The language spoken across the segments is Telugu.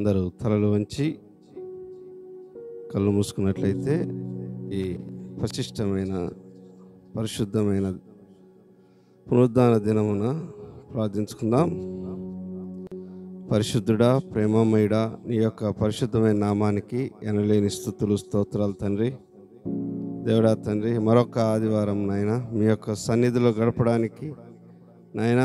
అందరూ తలలు వంచి కళ్ళు మూసుకున్నట్లయితే ఈ ప్రశిష్టమైన పరిశుద్ధమైన పునరుద్ధాన దినమున ప్రార్థించుకుందాం. పరిశుద్ధుడా, ప్రేమమయుడా, నీ యొక్క పరిశుద్ధమైన నామానికి ఎనలేని స్తుతులు స్తోత్రాలు తండ్రి. దేవుడా తండ్రి, మరొక ఆదివారం నాయన మీ యొక్క సన్నిధిలో గడపడానికి నాయన,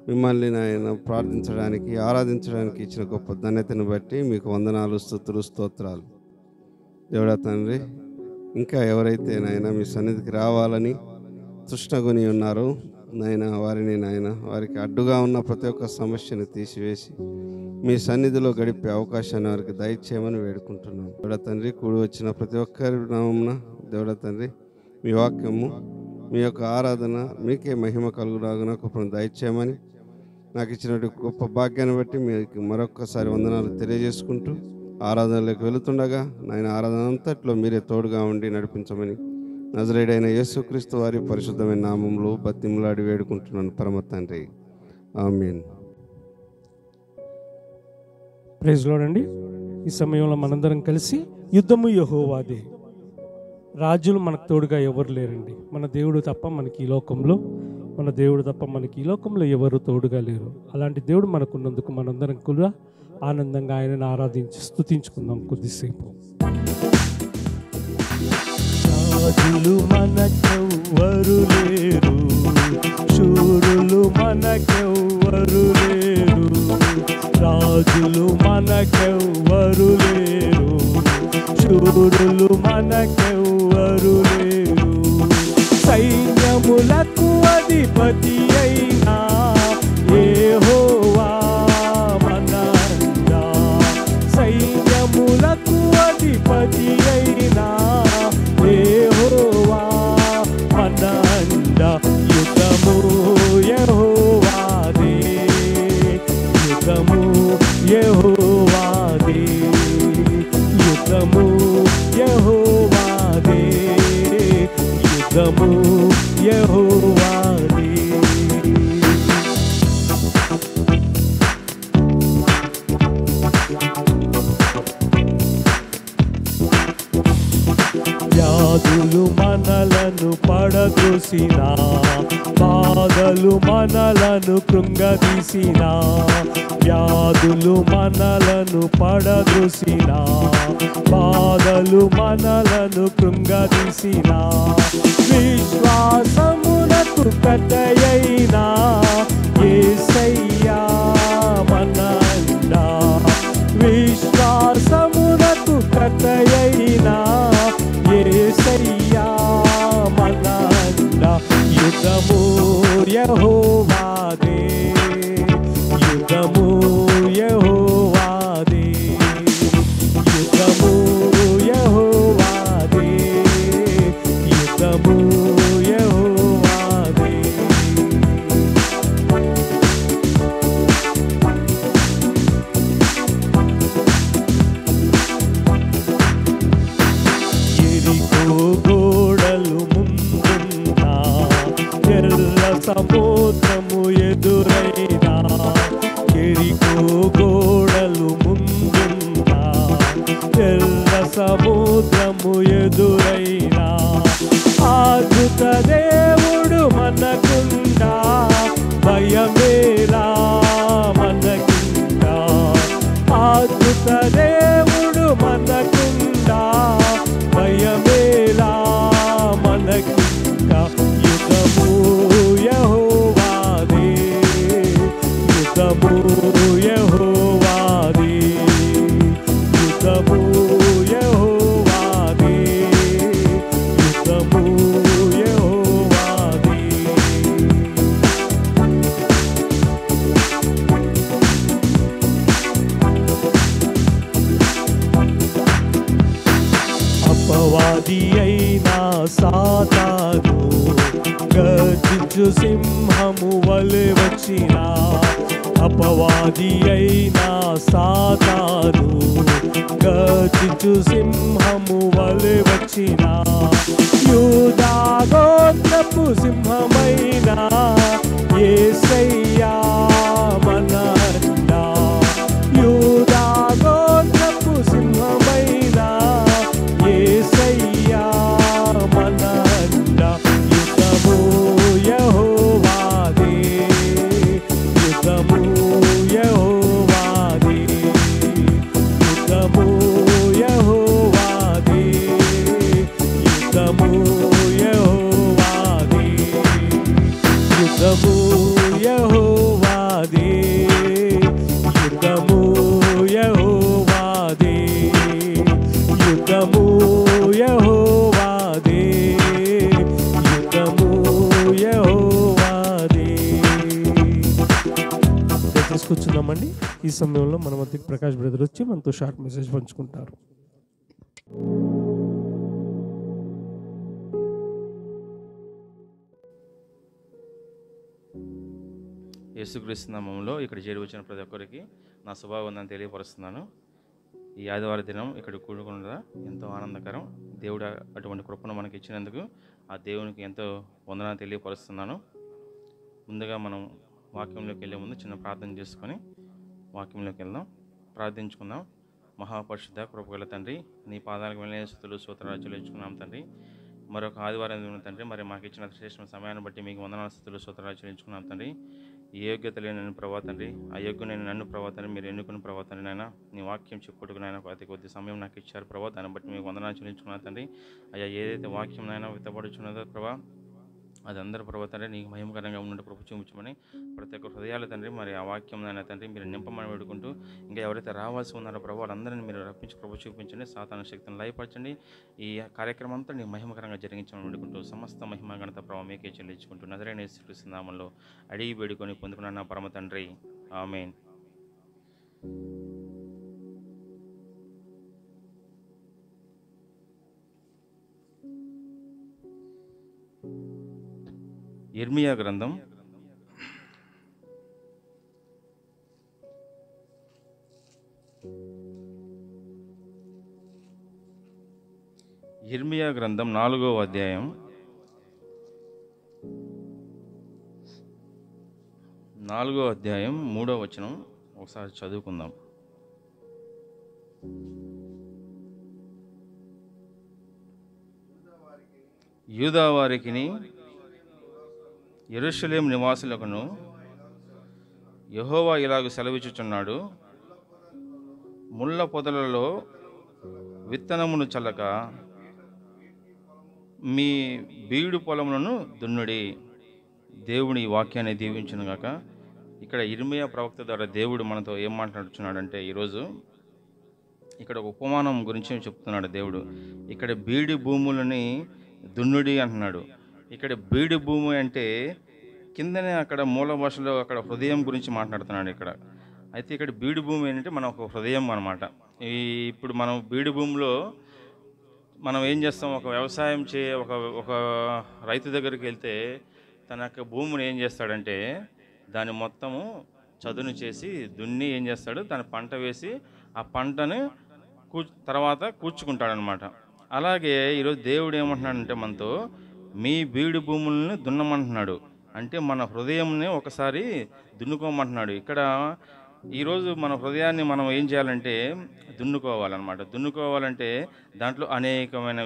మిమ్మల్ని నాయన ప్రార్థించడానికి, ఆరాధించడానికి ఇచ్చిన గొప్ప ధన్యతను బట్టి మీకు వందనాలు, స్తుతులు, స్తోత్రాలు. దేవుడా తండ్రి, ఇంకా ఎవరైతే నాయన మీ సన్నిధికి రావాలని తృష్ణగొని ఉన్నారో నాయన, వారిని నాయన, వారికి అడ్డుగా ఉన్న ప్రతి ఒక్క సమస్యను తీసివేసి మీ సన్నిధిలో గడిపే అవకాశాన్ని వారికి దయచేయమని వేడుకుంటున్నాం. దేవుడా తండ్రి, కూడి వచ్చిన ప్రతి ఒక్కరి నామమున దేవుడా తండ్రి, మీ వాక్యము, మీ యొక్క ఆరాధన మీకే మహిమ కలుగులాగున కృపను దయచేయమని నాకు ఇచ్చినటువంటి గొప్ప భాగ్యాన్ని బట్టి మీకు మరొక్కసారి వందనాలు తెలియజేసుకుంటూ ఆరాధనలోకి వెళుతుండగా నాయన, ఆరాధన అంతట్లో మీరే తోడుగా ఉండి నడిపించమని నజరేయుడైన యేసుక్రీస్తు వారి పరిశుద్ధమైన నామంలో బతిమలాడి వేడుకుంటున్నాను పరమ తండ్రి, ఆమేన్. ప్రైజ్ లార్డ్ అండి. ఈ సమయంలో మనందరం కలిసి యుద్ధము యెహోవాదే, రాజులు మనకు తోడుగా ఎవరు లేరండి. మన దేవుడు తప్ప మనకి ఈ లోకంలో ఎవరు తోడుగా లేరు. అలాంటి దేవుడు మనకున్నందుకు మనందరం కూడా ఆనందంగా ఆయనను ఆరాధించి స్తుతించుకుందాం కొద్దిసేపు. రాజులు మనకెవ్వరు లేరు, శూరులు మనకెవ్వరు లేరు. రాజులు మనకెవ్వరు లేరు, శూరులు మనకెవ్వరు లేరు. సైన్యములకు అధిపతి అయినా యెహోవా మనందా. సైన్యములకు అధిపతి అయినా యెహోవా మనందా. యుద్ధము యెహోవాదే, యుద్ధము యెహోవాదే, యుద్ధము యెహోవాదే, యుద్ధము యెహోవాదే. వ్యాధులు మనలను పడదోసినా, బాధలు మనలను కృంగదీసినా. వ్యాధులు మనలను పడదోసినా, బాధలు మనలను కృంగదీసినా. విశ్వాసమునకు కట్టయైనా యేసయ్యా మనందా. విశ్వాసమునకు కట్టయైనా యేసయ్యా మనందా. యుద్ధము యెహోవాదే, యుద్ధము యెహోవాదే, యుద్ధము యెహోవాదే, యుద్ధము యెహోవాదే. ఎరికో గోడలు ముందున్నా, ఎర్ర సముద్రము ఎదురైనా. ఎరికో గోడలు ముందున్నా, ఎర్ర సముద్రము ఎదురైనా. అద్భుత దేవుడు మనకుందా, భయమేలా మనకుందా. అద్భుత దేవుడు మనకుందా, భయమేలా మనకుందా. యుద్ధము యెహోవాదే, యుద్ధము యెహోవాదే, యుద్ధము యెహోవాదే, యుద్ధము యెహోవాదే. అపవాది అయినా సాతాను గర్జించు సింహము వలె వచ్చినా. అపవాది అయినా సాతాను గర్జించు సింహము వలె వచ్చినా. యూదా గోత్రపు సింహమైనా యేసయ్యా మనందా. యూదా ఈ సమయంలో మన మధ్యకి ప్రకాష్ బ్రదర్ వచ్చి మనతో షార్ట్ మెసేజ్ పంచుకుంటారు. యేసుక్రీస్తు నామములో ఇక్కడ చేరి వచ్చిన ప్రతి ఒక్కరికి నా శుభావందనం తెలియపరుస్తున్నాను. ఈ ఆదివారం దినం ఇక్కడ కూడుకున్నదా ఎంతో ఆనందకరం. దేవుడు అటువంటి కృపను మనకి ఇచ్చినందుకు ఆ దేవునికి ఎంతో వందనాలు తెలియపరుస్తున్నాను. ముందుగా మనం వాక్యంలోకి వెళ్ళే ముందు చిన్న ప్రార్థన చేసుకొని వాక్యంలోకి వెళ్దాం, ప్రార్థించుకుందాం. మహాపరిశుద్ధ కృపగల తండ్రి, నీ పాదాలకు వెళ్ళే స్తుతులు స్తోత్రాలు చెల్లించుకున్నాం తండ్రి. మరొక ఆదివారం తండ్రి, మరి మాకు ఇచ్చిన శ్రేష్ఠ సమయాన్ని బట్టి మీకు వందనాలు స్తుతులు స్తోత్రాలు చెల్లించుకున్నాం తండ్రి. ఏ యోగ్యత లేని నన్ను ప్రభా తండ్రి, అయోగ్యునైన నన్ను ప్రభా తండ్రి, మీరు ఎన్నుకుని ప్రభా తండ్రి నాయన, నీ వాక్యం చెప్పుకుంటున్నాయన అతి కొద్ది సమయం నాకు ఇచ్చారు ప్రభా, దాన్ని బట్టి మీకు వందనాలు చెల్లించుకున్నాను తండ్రి. అయ్యా ఏదైతే వాక్యం నాయన విత్తపడుచున్నదో ప్రభా, అది అందరూ ప్రభా తండ్రి నీకు మహిమకరంగా ఉన్నట్టు ప్రభు చూపించమని ప్రతి ఒక్క హృదయాలు తండ్రి, మరి ఆ వాక్యం నాయన తండ్రి మీరు నింపమని వేడుకుంటూ, ఇంకా ఎవరైతే రావాల్సి ఉన్నారో ప్రభు వాళ్ళందరినీ మీరు రప్పించి ప్రభు చూపించండి, సాతాను శక్తిని లయపరచండి. ఈ కార్యక్రమం అంతా నీకు మహిమకరంగా జరిగించమని వేడుకుంటూ సమస్త మహిమ ఘనత ప్రభావ మీకే చెల్లించుకుంటూ నజరేయుడైన యేసుక్రీస్తు నామములో అడిగి వేడుకొని పొందుకున్న నా పరమ తండ్రి, ఆమేన్. యిర్మీయా గ్రంథం 4వ అధ్యాయం 3వ వచనం ఒకసారి చదువుకుందాం. యూదా వారికిని యెరూషలేము నివాసులకును యెహోవా ఇలాగ సెలవిచ్చుచున్నాడు, ముళ్ళ పొదలలో విత్తనమును చల్లక మీ బీడు పొలములను దున్నుడి. దేవుని వాక్యాన్ని దీవించును గాక. ఇక్కడ యిర్మీయా ప్రవక్త ద్వారా దేవుడు మనతో ఏం మాట్లాడుతున్నాడంటే, ఈరోజు ఇక్కడ ఒక ఉపమానం గురించి చెప్తున్నాడు దేవుడు. ఇక్కడ బీడి భూములని దున్నుడి అంటున్నాడు. ఇక్కడ బీడి భూమి అంటే కిందనే అక్కడ మూల భాషలో అక్కడ హృదయం గురించి మాట్లాడుతున్నాడు ఇక్కడ. అయితే ఇక్కడ బీడి భూమి ఏంటంటే మన ఒక హృదయం అన్నమాట. ఇప్పుడు మనం బీడి భూమిలో మనం ఏం చేస్తాం, ఒక వ్యవసాయం ఒక రైతు దగ్గరికి వెళ్తే తన యొక్క భూమిని ఏం చేస్తాడంటే దాన్ని మొత్తము చదును చేసి దున్ని ఏం చేస్తాడు, తన పంట వేసి ఆ పంటని తర్వాత కూర్చుకుంటాడనమాట. అలాగే ఈరోజు దేవుడు ఏమంటున్నాడంటే మనతో మీ బీడు భూములను దున్నమంటున్నాడు. అంటే మన హృదయంని ఒకసారి దున్నుకోమంటున్నాడు. ఇక్కడ ఈరోజు మన హృదయాన్ని మనం ఏం చేయాలంటే దున్నుకోవాలన్నమాట. దున్నుకోవాలంటే దాంట్లో అనేకమైన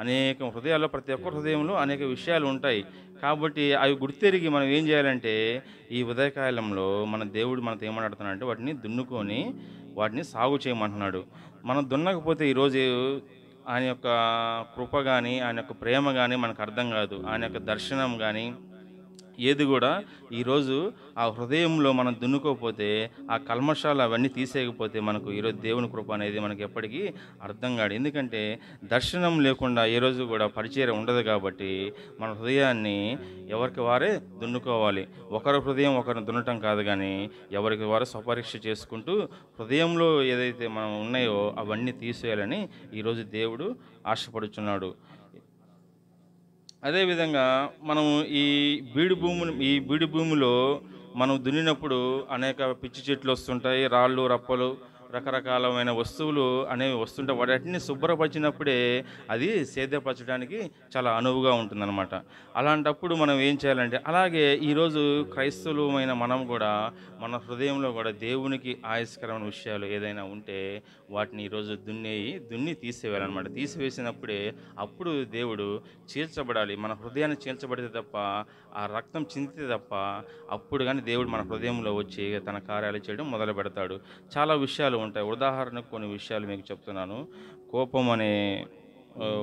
అనేక హృదయాల్లో ప్రతి ఒక్క హృదయంలో అనేక విషయాలు ఉంటాయి. కాబట్టి అవి గుర్తెరిగి మనం ఏం చేయాలంటే ఈ ఉదయకాలంలో మన దేవుడు మనతో ఏమంటున్నాడంటే వాటిని దున్నుకొని వాటిని సాగు చేయమంటున్నాడు. మనం దున్నకపోతే ఈరోజు ఆయన యొక్క కృప కానీ ఆయన యొక్క ప్రేమ కానీ మనకు అర్థం కాదు. ఆయన యొక్క దర్శనం కానీ ఏది కూడా ఈరోజు ఆ హృదయంలో మనం దున్నుకోకపోతే, ఆ కల్మషాలు అవన్నీ తీసేయకపోతే మనకు ఈరోజు దేవుని కృప అనేది మనకి ఎప్పటికీ అర్థం కాదు. ఎందుకంటే దర్శనం లేకుండా ఏ రోజు కూడా పరిచయం ఉండదు. కాబట్టి మన హృదయాన్ని ఎవరికి వారే దున్నుకోవాలి. ఒకరి హృదయం ఒకరిని దున్నటం కాదు, కానీ ఎవరికి వారు స్వపరీక్ష చేసుకుంటూ హృదయంలో ఏదైతే మనం ఉన్నాయో అవన్నీ తీసేయాలని ఈరోజు దేవుడు ఆశపడుచున్నాడు. అదేవిధంగా మనం ఈ బీడు భూమిలో మనం దున్నినప్పుడు అనేక పిచ్చి చెట్లు వస్తుంటాయి, రాళ్ళు రప్పలు రకరకాలమైన వస్తువులు అనేవి వస్తుంటాయి. వాటిని శుభ్రపరిచినప్పుడే అది సేద్యపరచడానికి చాలా అనువుగా ఉంటుందన్నమాట. అలాంటప్పుడు మనం ఏం చేయాలంటే, అలాగే ఈరోజు క్రైస్తవులమైన మనం కూడా మన హృదయంలో కూడా దేవునికి ఆయాస్కరమైన విషయాలు ఏదైనా ఉంటే వాటిని ఈరోజు దున్ని తీసివేయాలన్నమాట. తీసివేసినప్పుడే అప్పుడు దేవుడు చీల్చబడాలి. మన హృదయాన్ని చీల్చబడితే తప్ప, ఆ రక్తం చిందితే తప్ప అప్పుడు కానీ దేవుడు మన హృదయంలో వచ్చి తన కార్యాలు చేయడం మొదలు పెడతాడు. చాలా విషయాలు ఉంటాయి. ఉదాహరణకు కొన్ని విషయాలు మీకు చెప్తున్నాను. కోపం అనే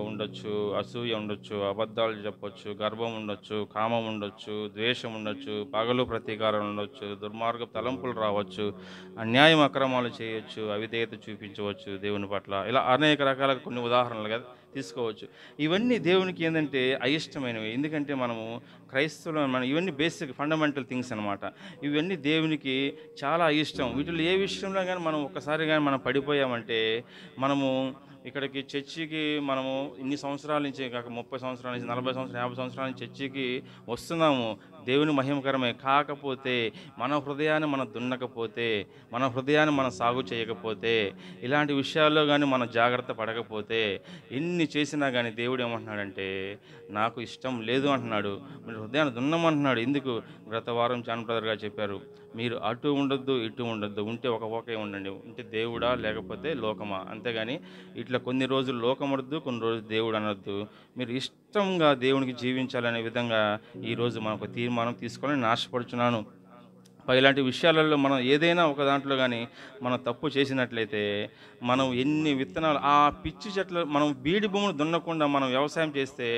ఉండొచ్చు, అసూయ ఉండొచ్చు, అబద్ధాలు చెప్పొచ్చు, గర్వం ఉండొచ్చు, కామం ఉండొచ్చు, ద్వేషం ఉండొచ్చు, పగలు ప్రతీకారం ఉండొచ్చు, దుర్మార్గ తలంపులు రావచ్చు, అన్యాయం అక్రమాలు చేయొచ్చు, అవిధేయత చూపించవచ్చు దేవుని పట్ల. ఇలా అనేక రకాల కొన్ని ఉదాహరణలు కదా తీసుకోవచ్చు. ఇవన్నీ దేవునికి ఏంటంటే అయిష్టమైనవి. ఎందుకంటే మనము క్రైస్తవులు, మనం ఇవన్నీ బేసిక్ ఫండమెంటల్ థింగ్స్ అనమాట. ఇవన్నీ దేవునికి చాలా అయిష్టం. వీటిలో ఏ విషయంలో కానీ మనం ఒక్కసారి కానీ మనం పడిపోయామంటే, మనము ఇక్కడికి చర్చికి మనము ఇన్ని సంవత్సరాల నుంచి, కాక 30 సంవత్సరాల నుంచి, 40 సంవత్సరాలు, 50 సంవత్సరాల నుంచి చర్చికి వస్తున్నాము. దేవుని మహిమకరమే. కాకపోతే మన హృదయాన్ని మనం దున్నకపోతే, మన హృదయాన్ని మనం సాగు చేయకపోతే, ఇలాంటి విషయాల్లో కానీ మనం జాగ్రత్త పడకపోతే, ఎన్ని చేసినా కానీ దేవుడు ఏమంటున్నాడంటే నాకు ఇష్టం లేదు అంటున్నాడు. మీరు హృదయాన్ని దున్నమంటున్నాడు. ఎందుకు? గత వారం జాన్ బ్రదర్ గారు చెప్పారు, మీరు అటు ఉండొద్దు ఇటు ఉండొద్దు, ఉంటే ఒకే ఉండండి. ఉంటే దేవుడా లేకపోతే లోకమా, అంతేగాని ఇట్లా కొన్ని రోజులు లోకం అనొద్దు, కొన్ని రోజులు దేవుడు అనొద్దు. మీరు ఇష్టంగా దేవునికి జీవించాలనే విధంగా ఈరోజు మనకు తీర్మానం తీసుకోవాలని నేను ఆశపడుచున్నాను. ఇలాంటి విషయాలలో మనం ఏదైనా ఒక దాంట్లో కానీ మనం తప్పు చేసినట్లయితే, మనం ఎన్ని విత్తనాలు ఆ పిచ్చి చెట్లు, మనం బీడి భూములు దున్నకుండా మనం వ్యవసాయం చేస్తే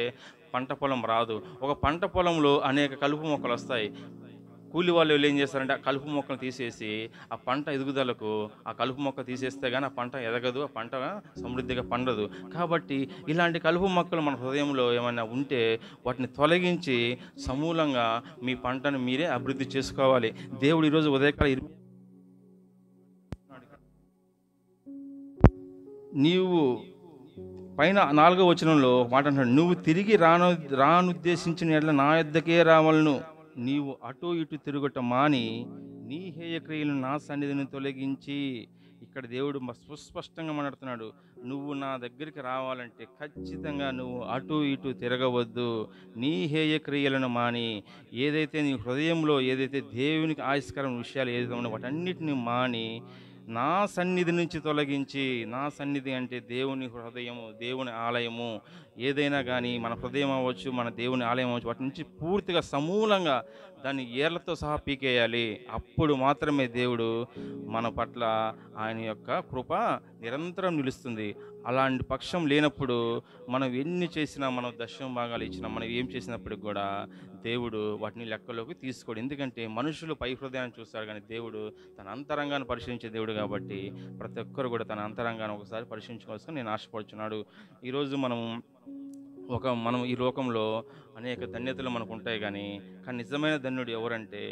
పంట పొలం రాదు. ఒక పంట పొలంలో అనేక కలుపు మొక్కలు వస్తాయి. కూలి వాళ్ళు వీళ్ళు ఏం చేస్తారంటే ఆ కలుపు మొక్కలు తీసేసి ఆ పంట ఎదుగుదలకు ఆ కలుపు మొక్క తీసేస్తే కానీ ఆ పంట ఎదగదు, ఆ పంట సమృద్ధిగా పండదు. కాబట్టి ఇలాంటి కలుపు మొక్కలు మన హృదయంలో ఏమైనా ఉంటే వాటిని తొలగించి సమూలంగా మీ పంటను మీరే అభివృద్ధి చేసుకోవాలి. దేవుడు ఈరోజు ఉదయకాల నీవు పైన 4వ వచనంలో మాట అంటాడు, నువ్వు తిరిగి రానుద్దేశించిన ఎడల నా యొద్దకే రావాలను. నీవు అటు ఇటు తిరుగుట మాని నీ హేయక్రియలను నా సన్నిధిని తొలగించి. ఇక్కడ దేవుడు సుస్పష్టంగా మాట్లాడుతున్నాడు, నువ్వు నా దగ్గరికి రావాలంటే ఖచ్చితంగా నువ్వు అటు ఇటు తిరగవద్దు. నీ హేయక్రియలను మాని, ఏదైతే నీ హృదయంలో ఏదైతే దేవునికి ఆయుష్కరమైన విషయాలు ఏదైతే ఉన్నాయో వాటన్నిటిని మాని నా సన్నిధి నుంచి తొలగించి. నా సన్నిధి అంటే దేవుని హృదయము, దేవుని ఆలయము. ఏదైనా కానీ మన హృదయం అవ్వచ్చు, మన దేవుని ఆలయం అవ్వచ్చు, వాటి నుంచి పూర్తిగా సమూలంగా దాన్ని ఏర్లతో సహా పీకేయాలి. అప్పుడు మాత్రమే దేవుడు మన పట్ల ఆయన యొక్క కృప నిరంతరం నిలుస్తుంది. అలాంటి పక్షం లేనప్పుడు మనం ఎన్ని చేసినా, మనం దశమ భాగాలు ఇచ్చినా, మనం ఏం చేసినప్పటికి కూడా దేవుడు వాటిని లెక్కలోకి తీసుకోడు. ఎందుకంటే మనుషులు పై హృదయాన్ని చూస్తారు, కానీ దేవుడు తన అంతరంగాన్ని పరిశీలించే దేవుడు. కాబట్టి ప్రతి ఒక్కరు కూడా తన అంతరంగాన్ని ఒకసారి పరిశీలించుకోవాల్సిన నేను ఆశపడుచున్నాడు. ఈరోజు మనం ఈ లోకంలో అనేక ధన్యతలు మనకు ఉంటాయి, కానీ నిజమైన ధన్యుడు ఎవరంటే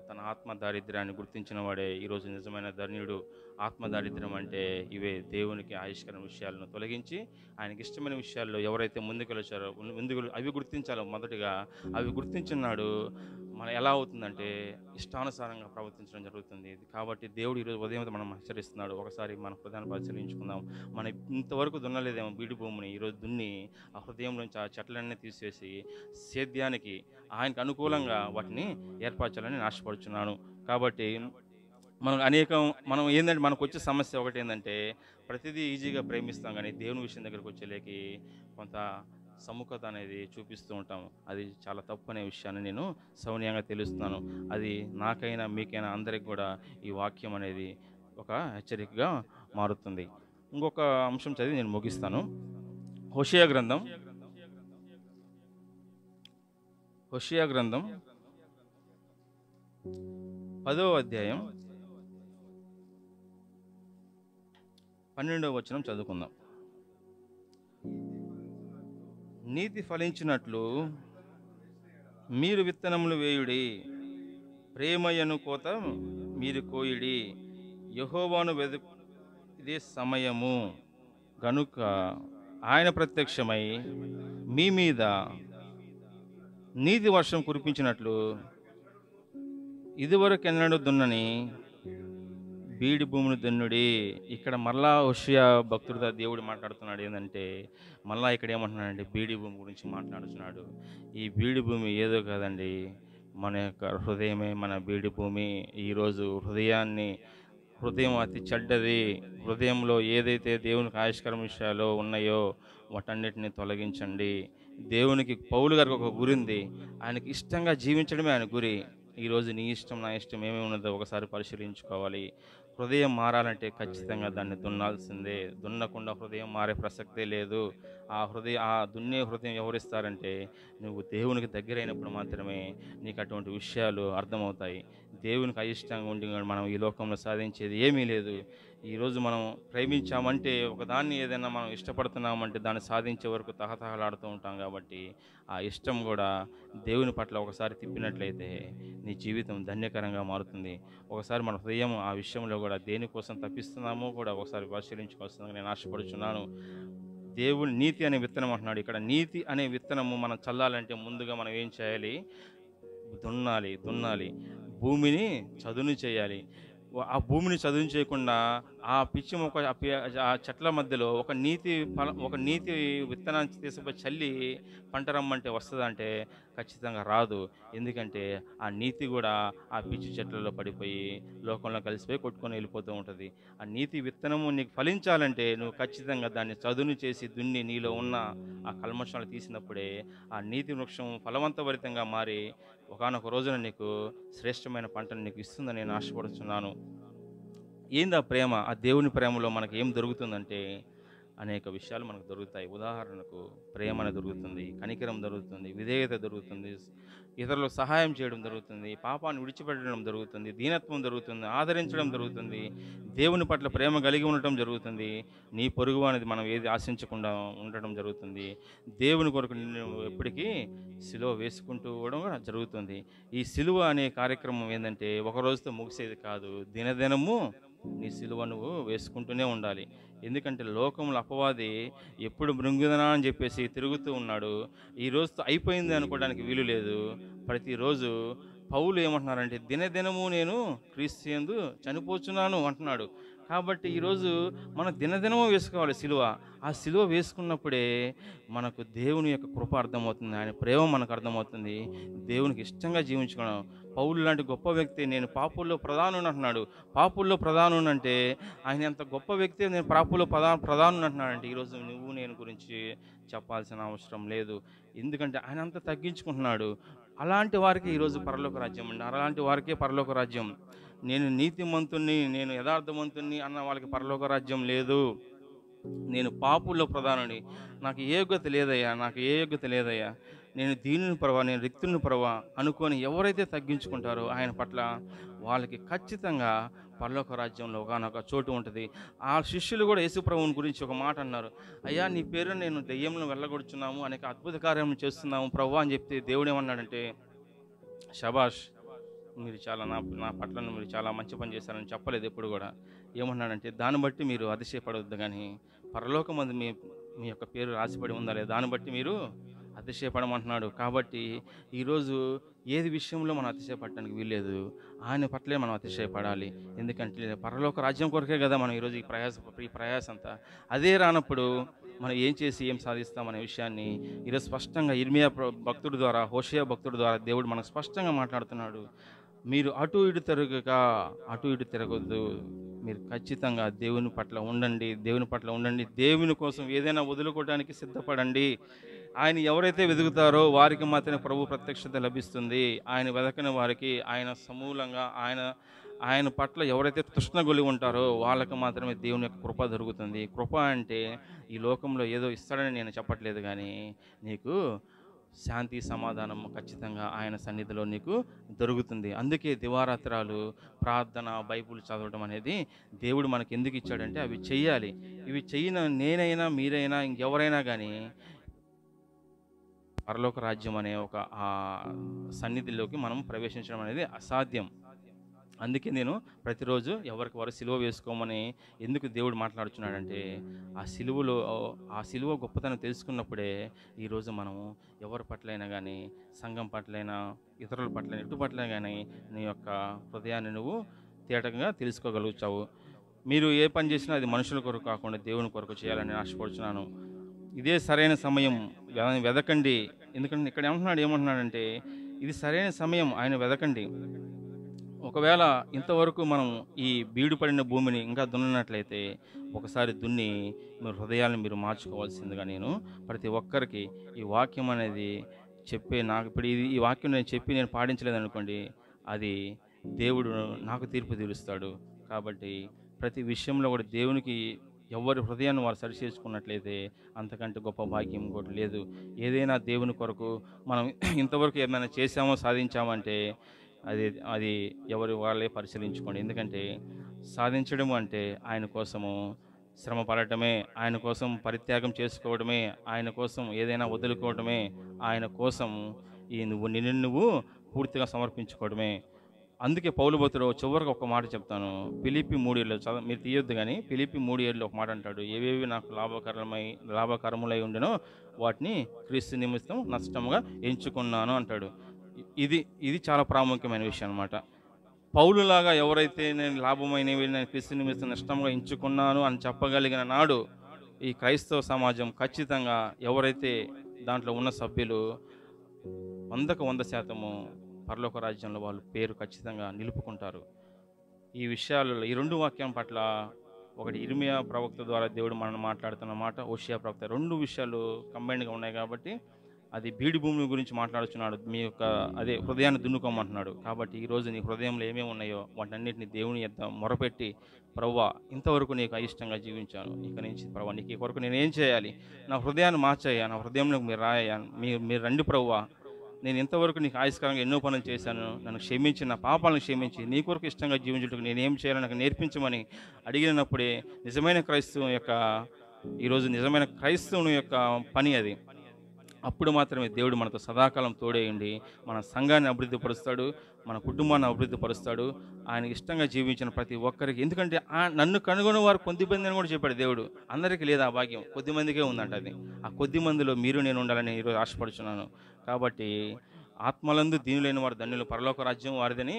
తన ఆత్మ దారిద్ర్యాన్ని గుర్తించిన వాడే ఈరోజు నిజమైన ధన్యుడు. ఆత్మ దారిద్ర్యం అంటే ఇవే, దేవునికి ఆయుష్కరమైన విషయాలను తొలగించి ఆయనకి ఇష్టమైన విషయాల్లో ఎవరైతే ముందుకు అవి గుర్తించాలో. మొదటిగా అవి గుర్తించున్నాడు. మనం ఎలా అవుతుందంటే ఇష్టానుసారంగా ప్రవర్తించడం జరుగుతుంది. కాబట్టి దేవుడు ఈరోజు ఉదయం మనం హెచ్చరిస్తున్నాడు. ఒకసారి మన హృదయాన్ని పరిశీలించుకుందాం. మనం ఇంతవరకు దున్నలేదేమో బీడి భూమిని, ఈరోజు దున్ని ఆ హృదయం నుంచి ఆ చెట్లన్నీ తీసేసి సేద్యానికి ఆయనకు అనుకూలంగా వాటిని ఏర్పరచాలని నేను ఆశపడుచున్నాను. కాబట్టి మనం ఏంటంటే మనకు వచ్చే సమస్య ఒకటి ఏంటంటే, ప్రతిదీ ఈజీగా ప్రేమిస్తాం, కానీ దేవుని విషయం దగ్గరకు వచ్చేలేకి కొంత సముఖత అనేది చూపిస్తూ ఉంటాము. అది చాలా తప్పు అనే విషయాన్ని నేను సౌన్యంగా తెలుస్తున్నాను. అది నాకైనా మీకైనా అందరికి కూడా ఈ వాక్యం అనేది ఒక హెచ్చరికగా మారుతుంది. ఇంకొక అంశం చదివి నేను ముగిస్తాను. హోషేయ గ్రంథం 10వ అధ్యాయం 12వ వచనం చదువుకుందాం. నీతి ఫలించినట్లు మీరు విత్తనములు వేయుడి, ప్రేమయను కోత మీరు కోయుడి. యెహోవాను ఇదే సమయము గనుక ఆయన ప్రత్యక్షమై మీ మీద నీతి వర్షం కురిపించినట్లు ఇదివరకెన్నడూ దున్నని బీడి భూమిని దున్నుడి. ఇక్కడ మళ్ళా హోషేయ భక్తుడితో దేవుడు మాట్లాడుతున్నాడు. ఏంటంటే మళ్ళా ఇక్కడ ఏమంటున్నాడంటే బీడి భూమి గురించి మాట్లాడుతున్నాడు. ఈ బీడి భూమి ఏదో కాదండి, మన యొక్క హృదయమే మన బీడి భూమి. ఈరోజు హృదయం అతి చెడ్డది. హృదయంలో ఏదైతే దేవునికి ఆయుష్కరం విషయాలు ఉన్నాయో వాటన్నిటిని తొలగించండి. దేవునికి పౌలు గారికి ఒక గురి ఉంది. ఆయనకి ఇష్టంగా జీవించడమే ఆయన గురి. ఈరోజు నీ ఇష్టం నా ఇష్టం ఏమేమి ఉన్నదో ఒకసారి పరిశీలించుకోవాలి. హృదయం మారాలంటే ఖచ్చితంగా దాన్ని దున్నాల్సిందే. దున్నకుండా హృదయం మారే ప్రసక్తే లేదు. ఆ దున్నే హృదయం ఎవరిస్తారంటే నువ్వు దేవునికి దగ్గరైనప్పుడు మాత్రమే నీకు అటువంటి విషయాలు అర్థమవుతాయి. దేవునికి అయిష్టంగా ఉండి మనం ఈ లోకంలో సాధించేది ఏమీ లేదు. ఈరోజు మనం ప్రేమించామంటే, ఒకదాన్ని ఏదైనా మనం ఇష్టపడుతున్నామంటే దాన్ని సాధించే వరకు తహతహలాడుతూ ఉంటాం. కాబట్టి ఆ ఇష్టం కూడా దేవుని పట్ల ఒకసారి తిప్పినట్లయితే నీ జీవితం ధన్యకరంగా మారుతుంది. ఒకసారి మన హృదయం ఆ విషయంలో కూడా దేనికోసం తప్పిస్తున్నామో కూడా ఒకసారి పరిశీలించుకోవాల్సిందిగా నేను ఆశపడుచున్నాను. దేవుని నీతి అనే విత్తనం అంటున్నాడు. ఇక్కడ నీతి అనే విత్తనము మనం చల్లాలంటే ముందుగా మనం ఏం చేయాలి? దున్నాలి, భూమిని చదును చేయాలి. ఆ భూమిని చదును చేయకుండా ఆ పిచ్చి మొక్క ఆ చెట్ల మధ్యలో ఒక నీతి విత్తనాన్ని తీసుకుపోయి చల్లి పంట రమ్మంటే వస్తుందంటే ఖచ్చితంగా రాదు. ఎందుకంటే ఆ నీతి కూడా ఆ పిచ్చి చెట్లలో పడిపోయి లోకంలో కలిసిపోయి కొట్టుకొని వెళ్ళిపోతూ ఉంటుంది. ఆ నీతి విత్తనము నీకు ఫలించాలంటే నువ్వు ఖచ్చితంగా దాన్ని చదును చేసి దున్ని నీలో ఉన్న ఆ కల్మషాలు తీసినప్పుడే ఆ నీతి వృక్షం ఫలవంతభరితంగా మారి ఒకానొక రోజున నీకు శ్రేష్టమైన పంటను నీకు ఇస్తుందని నేను ఆశపడుతున్నాను. ఏంది ఆ ప్రేమ? ఆ దేవుని ప్రేమలో మనకు ఏం దొరుకుతుందంటే అనేక విషయాలు మనకు దొరుకుతాయి. ఉదాహరణకు ప్రేమ అనేది దొరుకుతుంది, కనికరం దొరుకుతుంది, విధేయత దొరుకుతుంది, ఇతరులకు సహాయం చేయడం జరుగుతుంది, పాపాన్ని విడిచిపెట్టడం జరుగుతుంది, దీనత్వం దొరుకుతుంది, ఆదరించడం జరుగుతుంది, దేవుని పట్ల ప్రేమ కలిగి ఉండటం జరుగుతుంది, నీ పొరుగు అనేది మనం ఏది ఆశించకుండా ఉండటం జరుగుతుంది. దేవుని కొరకు నిన్ను ఎప్పటికీ సిలువ వేసుకుంటూ కూడా జరుగుతుంది. ఈ సిలువ అనే కార్యక్రమం ఏంటంటే ఒక రోజుతో ముగిసేది కాదు. దినదినము నీ సిలువ నువ్వు వేసుకుంటూనే ఉండాలి. ఎందుకంటే లోకంలో అపవాది ఎప్పుడు మృంగుదనా అని చెప్పేసి తిరుగుతూ ఉన్నాడు. ఈ రోజుతో అయిపోయింది అనుకోవడానికి వీలు లేదు. ప్రతిరోజు పౌలు ఏమంటున్నారంటే దినదినము నేను క్రీస్తు యందు చనిపోతున్నాను అంటున్నాడు. కాబట్టి ఈరోజు మనం దినదినము వేసుకోవాలి సిలువ. ఆ సిలువ వేసుకున్నప్పుడే మనకు దేవుని యొక్క కృప అర్థమవుతుంది, ఆయన ప్రేమ మనకు అర్థమవుతుంది, దేవునికి ఇష్టంగా జీవించుకోవడం. పౌలు లాంటి గొప్ప వ్యక్తి నేను పాపుల్లో ప్రధానుని అంటున్నాడు. పాపుల్లో ప్రధానుని అంటే ఆయన ఎంత గొప్ప వ్యక్తి, నేను పాపుల్లో ప్రధానుని అంటున్నాడంటే ఈరోజు నువ్వు నేను గురించి చెప్పాల్సిన అవసరం లేదు. ఎందుకంటే ఆయన అంత తగ్గించుకుంటున్నాడు. అలాంటి వారికి ఈరోజు పరలోక రాజ్యం అండి. అలాంటి వారికే పరలోక రాజ్యం. నేను నీతిమంతుణ్ణి, నేను యథార్థవంతుణ్ణి అన్న వాళ్ళకి పరలోక రాజ్యం లేదు. నేను పాపుల్లో ప్రధానుని, నాకు ఏ యోగ్యత లేదయ్యా, నేను దీనిని పరవా, నేను రిక్తుని పరవా అనుకొని ఎవరైతే తగ్గించుకుంటారో ఆయన పట్ల వాళ్ళకి ఖచ్చితంగా పరలోక రాజ్యంలో ఒకనొక చోటు ఉంటుంది. ఆ శిష్యులు కూడా యేసు ప్రభువుని గురించి ఒక మాట అన్నారు, అయ్యా నీ పేరు నేను దెయ్యంను వెళ్ళగొడుచున్నాము, అనేక అద్భుత కార్యం చేస్తున్నాము ప్రభు అని చెప్తే దేవుడు ఏమన్నాడంటే శబాష్, మీరు చాలా నా పట్ల మీరు చాలా మంచి పని చేశారని చెప్పలేదు. ఎప్పుడు కూడా ఏమన్నాడంటే దాన్ని బట్టి మీరు అతిశయపడవద్దు, కానీ పరలోకమందు మీ యొక్క పేరు రాసిపడి ఉందా లేదా దాన్ని బట్టి మీరు అతిశయపడమంటున్నాడు. కాబట్టి ఈరోజు ఏది విషయంలో మనం అతిశయపడటానికి వీల్లేదు, ఆయన పట్లే మనం అతిశయపడాలి. ఎందుకంటే పరలోక రాజ్యం కొరకే కదా మనం ఈరోజు ఈ ప్రయాస అంతా. అదే రానప్పుడు మనం ఏం సాధిస్తామనే విషయాన్ని ఈరోజు స్పష్టంగా ఇర్మియా భక్తుడి ద్వారా, హోషేయ భక్తుడి ద్వారా దేవుడు మనకు స్పష్టంగా మాట్లాడుతున్నాడు. మీరు అటు ఇటు తిరగొద్దు, మీరు ఖచ్చితంగా దేవుని పట్ల ఉండండి, దేవుని కోసం ఏదైనా వదులుకోవడానికి సిద్ధపడండి. ఆయన ఎవరైతే వెతుకుతారో వారికి మాత్రమే ప్రభు ప్రత్యక్షత లభిస్తుంది. ఆయన వెదకని వారికి ఆయన సమూలంగా ఆయన పట్ల ఎవరైతే తృష్ణగొలి ఉంటారో వాళ్ళకి మాత్రమే దేవుని యొక్క కృప దొరుకుతుంది. కృప అంటే ఈ లోకంలో ఏదో ఇస్తాడని నేను చెప్పట్లేదు, కానీ నీకు శాంతి సమాధానం ఖచ్చితంగా ఆయన సన్నిధిలో నీకు దొరుకుతుంది. అందుకే దివారాత్రాలు ప్రార్థన, బైబుల్ చదవడం అనేది దేవుడు మనకి ఎందుకు ఇచ్చాడంటే అవి చెయ్యాలి. ఇవి చెయ్యన నేనైనా మీరైనా ఇంకెవరైనా కానీ పరలోక రాజ్యం అనే ఒక ఆ సన్నిధిలోకి మనం ప్రవేశించడం అనేది అసాధ్యం. అందుకే నేను ప్రతిరోజు ఎవరికి వారు సిలువ వేసుకోమని ఎందుకు దేవుడు మాట్లాడుచున్నాడంటే ఆ సిలువ గొప్పతనం తెలుసుకున్నప్పుడే ఈరోజు మనము ఎవరి పట్లైనా కానీ, సంఘం పట్లైనా, ఇతరుల పట్ల, ఎటు పట్ల కానీ నీ యొక్క హృదయాన్ని నువ్వు తేటగా తెలుసుకోగలుగుతావు. మీరు ఏ పని చేసినా అది మనుషుల కొరకు కాకుండా దేవుని కొరకు చేయాలని ఆశపడుచున్నాను. ఇదే సరైన సమయం, వెదకండి. ఎందుకంటే ఇక్కడ ఏమంటున్నాడంటే ఇది సరైన సమయం, ఆయన వెదకండి. ఒకవేళ ఇంతవరకు మనం ఈ బీడు పడిన భూమిని ఇంకా దున్నట్లయితే ఒకసారి దున్ని మీ హృదయాలను మీరు మార్చుకోవాల్సిందిగా నేను ప్రతి ఒక్కరికి ఈ వాక్యం అనేది నాకు ఇప్పుడు ఈ వాక్యం నేను పాటించలేదనుకోండి, అది దేవుడు నాకు తీర్పు తీరుస్తాడు. కాబట్టి ప్రతి విషయంలో కూడా దేవునికి ఎవరి హృదయాన్ని వారు సరిచేసుకున్నట్లయితే అంతకంటే గొప్ప భాగ్యం కూడా లేదు. ఏదైనా దేవుని కొరకు మనం ఇంతవరకు ఏమైనా చేశామో సాధించామంటే అది అది ఎవరు వాళ్ళే పరిశీలించుకోండి. ఎందుకంటే సాధించడం అంటే ఆయన కోసము శ్రమ పడటమే, ఆయన కోసం పరిత్యాగం చేసుకోవడమే, ఆయన కోసం ఏదైనా వదులుకోవడమే, ఆయన కోసం నిన్ను నువ్వు పూర్తిగా సమర్పించుకోవడమే. అందుకే పౌలు భక్తుడు చివరికి ఒక మాట చెప్తాను. ఫిలిప్పీ 3:7 మీరు తీయొద్దు, కానీ ఫిలిప్పీ 3:7 ఒక మాట అంటాడు, ఏవేవి నాకు లాభకరములై ఉండెనో వాటిని క్రీస్తు నిమిత్తం నష్టముగా ఎంచుకున్నాను అంటాడు. ఇది చాలా ప్రాముఖ్యమైన విషయం అన్నమాట. పౌలులాగా ఎవరైతే నేను లాభమైనవి నేను క్రీస్తు నిమిత్తం నష్టంగా ఎంచుకున్నాను అని చెప్పగలిగిన నాడు ఈ క్రైస్తవ సమాజం ఖచ్చితంగా ఎవరైతే దాంట్లో ఉన్న సభ్యులు 100% పరలోక రాజ్యంలో వాళ్ళు పేరు ఖచ్చితంగా నిలుపుకుంటారు. ఈ విషయాలలో ఈ 2 వాక్యం పట్ల, ఒకటి ఇర్మియా ప్రవక్త ద్వారా దేవుడు మనల్ని మాట్లాడుతున్న మాట, హోషేయ ప్రవక్త, 2 విషయాలు కంబైన్డ్గా ఉన్నాయి కాబట్టి అది బీడు భూమి గురించి మాట్లాడుతున్నాడు. మీ యొక్క అదే హృదయాన్ని దున్నుకోమంటున్నాడు. కాబట్టి ఈరోజు నీ హృదయంలో ఏమేమి ఉన్నాయో వాటన్నిటిని దేవుని యొక్క మొరపెట్టి, ప్రభువా ఇంతవరకు నీకు అయిష్టంగా జీవించాను, ఇక నుంచి ప్రభువా నీకు ఈ కొరకు నేను ఏం చేయాలి, నా హృదయాన్ని మార్చేయ్యా, నా హృదయంలోకి మీరు రాయ్యా, మీరు రండి ప్రభువా, నేను ఇంతవరకు నీకు ఆయుష్కరంగా ఎన్నో పనులు చేశాను, నన్ను క్షమించి, నా పాపాలను క్షమించి, నీ కొరకు ఇష్టంగా జీవించుటకు నేను ఏం చేయాలో నాకు నేర్పించమని అడిగినప్పుడే నిజమైన క్రైస్తవం యొక్క ఈరోజు నిజమైన క్రైస్తవుని యొక్క పని అది. అప్పుడు మాత్రమే దేవుడు మనతో సదాకాలం తోడేయండి మన సంఘాన్ని అభివృద్ధి పరుస్తాడు, మన కుటుంబాన్ని అభివృద్ధి పరుస్తాడు. ఆయన ఇష్టంగా జీవించిన ప్రతి ఒక్కరికి, ఎందుకంటే నన్ను కనుగొని వారు కొద్దిమంది అని కూడా చెప్పాడు దేవుడు. అందరికీ లేదా ఆ భాగ్యం, కొద్దిమందికే ఉందంట. అది ఆ కొద్ది మందిలో మీరు నేను ఉండాలని ఈరోజు ఆశపడుచున్నాను. కాబట్టి ఆత్మలందు దీనులైన వారు ధన్యులు, పరలోక రాజ్యం వారిదని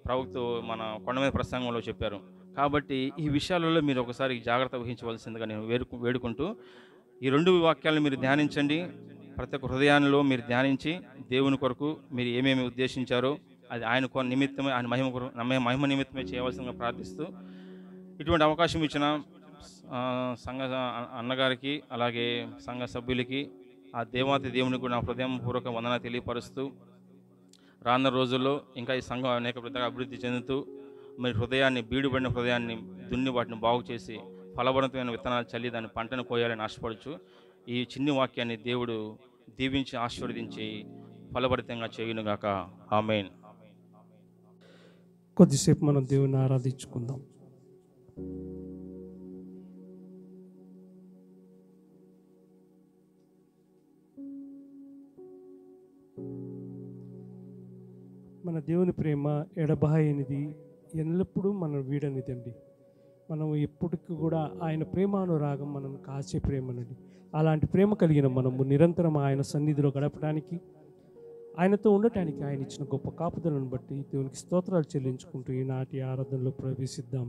ప్రవక్త మన కొండ మీద ప్రసంగంలో చెప్పారు. కాబట్టి ఈ విషయాలలో మీరు ఒకసారి జాగ్రత్త వహించవలసిందిగా నేను వేడుకుంటూ, ఈ 2 వాక్యాలను మీరు ధ్యానించండి. ప్రతి ఒక్క హృదయాల్లో మీరు ధ్యానించి దేవుని కొరకు మీరు ఏమేమి ఉద్దేశించారో అది ఆయన నిమిత్తమే, ఆయన మహిమ నిమిత్తమే చేయవలసిందిగా ప్రార్థిస్తూ, ఇటువంటి అవకాశం ఇచ్చిన సంఘ అన్నగారికి అలాగే సంఘ సభ్యులకి, ఆ దేవాతి దేవునికి కూడా నా హృదయపూర్వక వందన తెలియపరుస్తూ, రానున్న రోజుల్లో ఇంకా ఈ సంఘం అనేక విధంగా అభివృద్ధి చెందుతూ మరి హృదయాన్ని, బీడుపడిన హృదయాన్ని దున్ని వాటిని బాగు చేసి ఫలభరితమైన విత్తనాలు చల్లి దాన్ని పంటను కోయాలని ఆశపడుచు, ఈ చిన్ని వాక్యాన్ని దేవుడు దీవించి ఆశీర్వదించి ఫలభరితంగా చేయునుగాక. ఆమేన్. కొద్దిసేపు మనం దేవుని ఆరాధించుకుందాం. మన దేవుని ప్రేమ ఎడబాయనిది, ఎల్లప్పుడూ మనం వీడనిదండి. మనం ఎప్పటికీ కూడా ఆయన ప్రేమానురాగం మనం కాచే ప్రేమనండి. అలాంటి ప్రేమ కలిగిన మనము నిరంతరం ఆయన సన్నిధిలో గడపడానికి, ఆయనతో ఉండటానికి ఆయన ఇచ్చిన గొప్ప కాపుదలను బట్టి దేవునికి స్తోత్రాలు చెల్లించుకుంటూ ఈనాటి ఆరాధనలో ప్రవేశిద్దాం.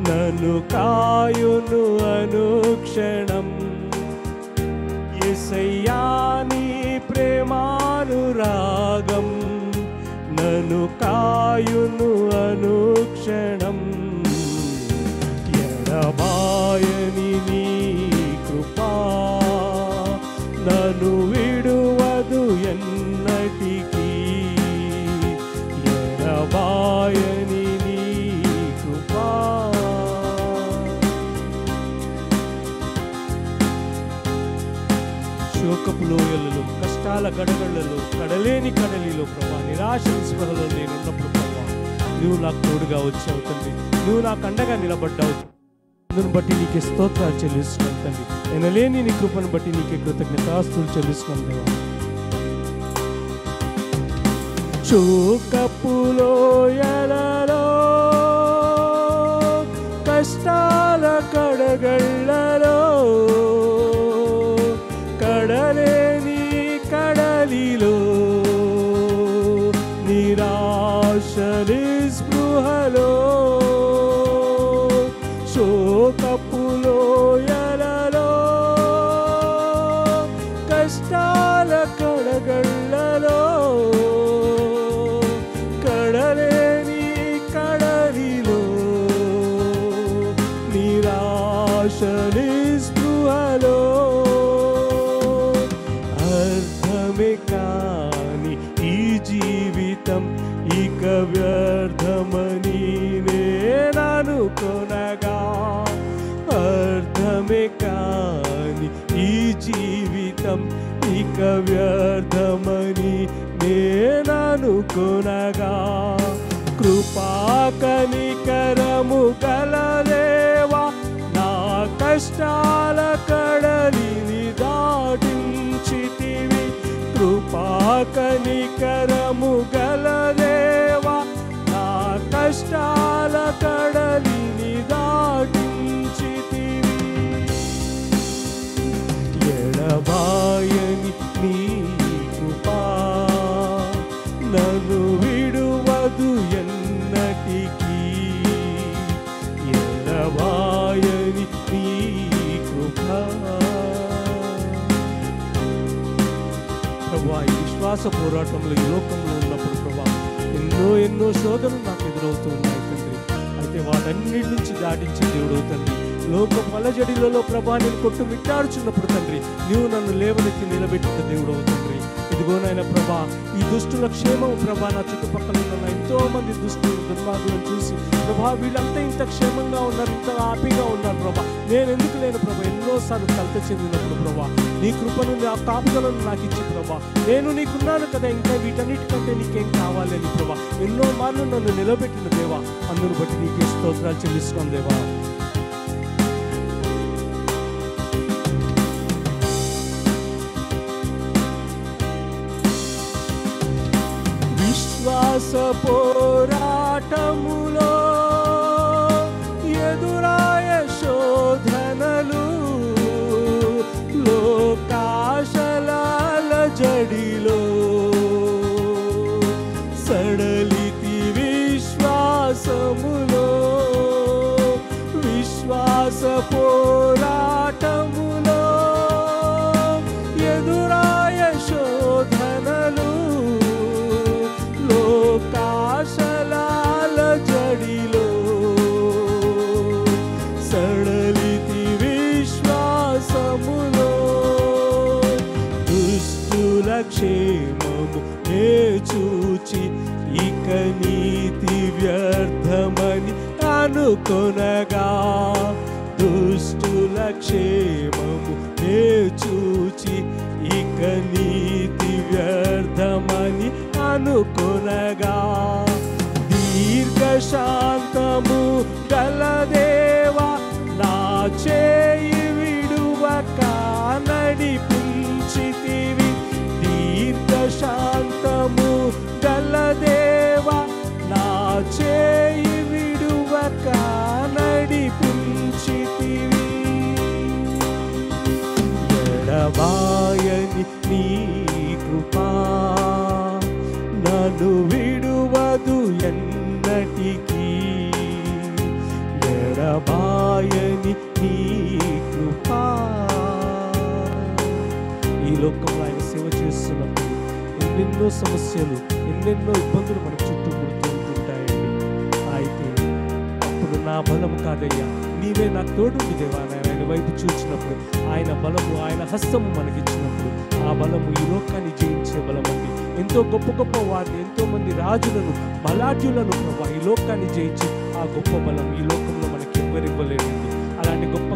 నన్ను కాయును అనుక్షణం, యేసయ్యా నీ ప్రేమానురాగం నన్ను కాయును అనుక్షణం. ఎడబాయని నీ కృపా నన్ను విడువదు ఎన్నటికీ, ఎడబాయని శోకపు లోయలలో, కష్టాల గడగళ్లలో, కడలేని కడలిలో ప్రభా, నిరాశ నిస్పృహలో నేనున్నప్పుడు ప్రభా నువ్వు నాకు తోడుగా వచ్చావు తండ్రి, నువ్వు నాకు అండగా నిలబడ్డావు. అందును బట్టి నీకే స్తోత్రాలు చెల్లిస్తున్నాను తండ్రి. నేను లేని నీ కృపను బట్టి నీకే కృతజ్ఞతాస్తులు చెల్లిస్తున్నాను దేవా. శోకపు లోయలలో, కష్టాల కడగళ్లలో వ్యర్థమని నేననుకొనగా కృపా కనికరము గల దేవా నా కష్టాల కడలిని దాటించితివి కృపా కనికరము గల దేవా నా కష్టాల కడలిని దాటించితివి ఎడబాయని నీ కృపా నన్ను విడువదు ఎన్నటికీ ఎడబాయని నీ కృపా ప్రభా ఈ విశ్వాస పోరాటంలో ఈ లోకంలో ఉన్నప్పుడు ప్రభా ఎన్నో శోధనలు నాకు ఎదురవుతూ ఉన్నాయి తండ్రి అయితే వాటన్నిటి నుంచి దాటించే దేవుడు తండ్రి లోక పలజడిలలో ప్రభా నేను కొట్టుమిట్టాడుచున్నప్పుడు తండ్రి నీవు నన్ను లేవనెత్తి నిలబెట్టిన దేవుడు తండ్రి ఇదిగో నాయన ప్రభా ఈ దుష్టుల క్షేమము ప్రభా నా చుట్టుపక్కల ఉన్న ఎంతో మంది దుష్టులు దుర్మార్గులను చూసి ప్రభా వీళ్ళంతా ఇంత క్షేమంగా ఉన్నారు ఇంత హ్యాపీగా ఉన్నారు ప్రభా నేను ఎందుకు లేను ప్రభా ఎన్నోసార్లు కలత చెందినప్పుడు ప్రభా నీ కృపను ఆ కాపుదలను నాకు ఇచ్చి ప్రభా నేను నీకున్నాను కదా ఇంకా వీటన్నిటికంటే నీకేం కావాలి అని ప్రభా ఎన్నో మార్లు నన్ను నిలబెట్టిన దేవా అందును బట్టి నీకే స్తోత్రాలు చెల్లిస్తున్నాం దేవా విశ్వాస పోరాటములో ఎదురాయ శోధనలు లోకాశలాల జడిలో సడలితి విశ్వాసములో విశ్వాస పోరాటములో ఎదురాయ శోధనలు లోకాశలాల జడిలో సడలితి విశ్వాసములో దుష్టుల క్షేమము నే చూచి ఇక నీతి వ్యర్థమని అనుకొనగా దుష్టుల క్షేమము నే చూచి ఇక నీతి వ్యర్థమని అనుకొనగా దీర్ఘశాంతము గల దేవా నా చేయి విడువక నడిపించితివి దీర్ఘశాంతము గల దేవా నా చేయి విడువక నడిపించితివి ఎడబాయని నీ కృపా నన్ను విడువదు ఎన్నటికీ ఎడబాయని నీ కృపా ఈ లోకంలో ఆయన సేవ చేస్తున్నప్పుడు ఎన్నెన్నో సమస్యలు ఎన్నెన్నో ఇబ్బందులు మన చుట్టూ పుడుతూ ఉంటుంటాయండి అయితే అప్పుడు నా బలము కాదయ్యా నీవే నాకు తోడుండి దేవా ఆయన వైపు చూసినప్పుడు ఆయన బలము ఆయన హస్తము మనకిచ్చినప్పుడు ఆ బలము ఈ లోకాన్ని జయించే బలం అండి ఎంతో గొప్ప గొప్ప వారిని ఎంతో మంది రాజులను బలాఢ్యులను ప్రభా ఈ లోకాన్ని జయించి ఆ గొప్ప బలం ఈ లోకంలో మనకి ఎవ్వరివ్వలేదండి అలాంటి గొప్ప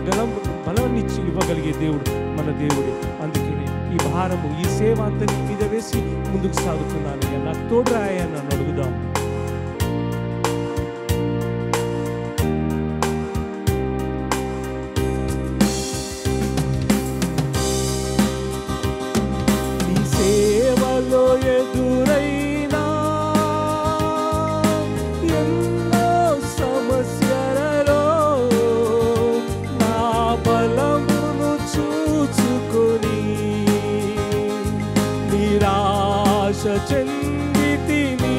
బలాన్ని ఇవ్వగలిగే దేవుడు మన దేవుడే అందుకనే ఈ భారము ఈ సేవ అంతా నీ మీద వేసి ముందుకు సాగుతున్నానయ్యా నాకు తోడు రాయ్యా నన్ను అడుగుదాం సేవలో ఎదురైనా ఎన్నో సమస్యలలో నా బలమును చూచుకొని నిరాశ చెందితిని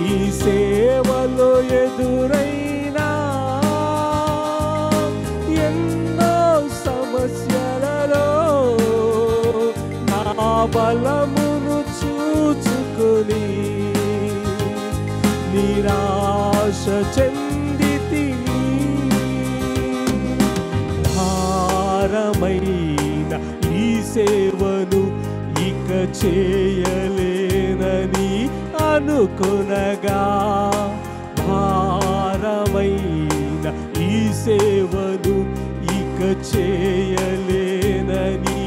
ఈ సేవలో ఎదురైనా ఎన్నో సమస్యలలో బలమును చూచుకొని నిరాశ చెందితిని భారమైన ఈ సేవను ఇక చేయలేనని అనుకొనగా భారమైన ఈ సేవను ఇక చేయలేనని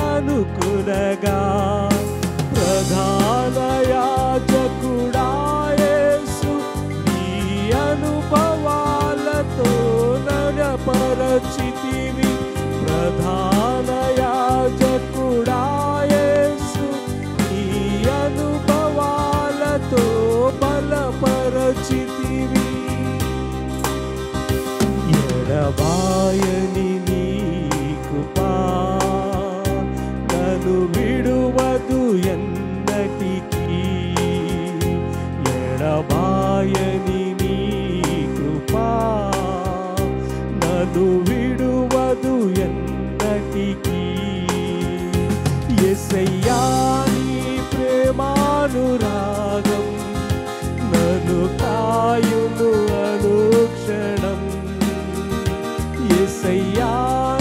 అనుకొనగా ఉండగా ప్రధాన యాజకుడా యేసు నీ అనుభవాలతో నడపరచితివి. ప్రధాన యాజకుడా యేసు నీ అనుభవాలతో బలపరచితివి. ఎడబాయని నీ కృపా నన్ను విడువదు ఎన్నటికీ. ఎడబాయని నీ కృపా నన్ను విడువదు ఎన్నటికీ. యేసయ్యా నీ ప్రేమానురాగం నన్ను కాయును అనుక్షణం. యేసయ్యా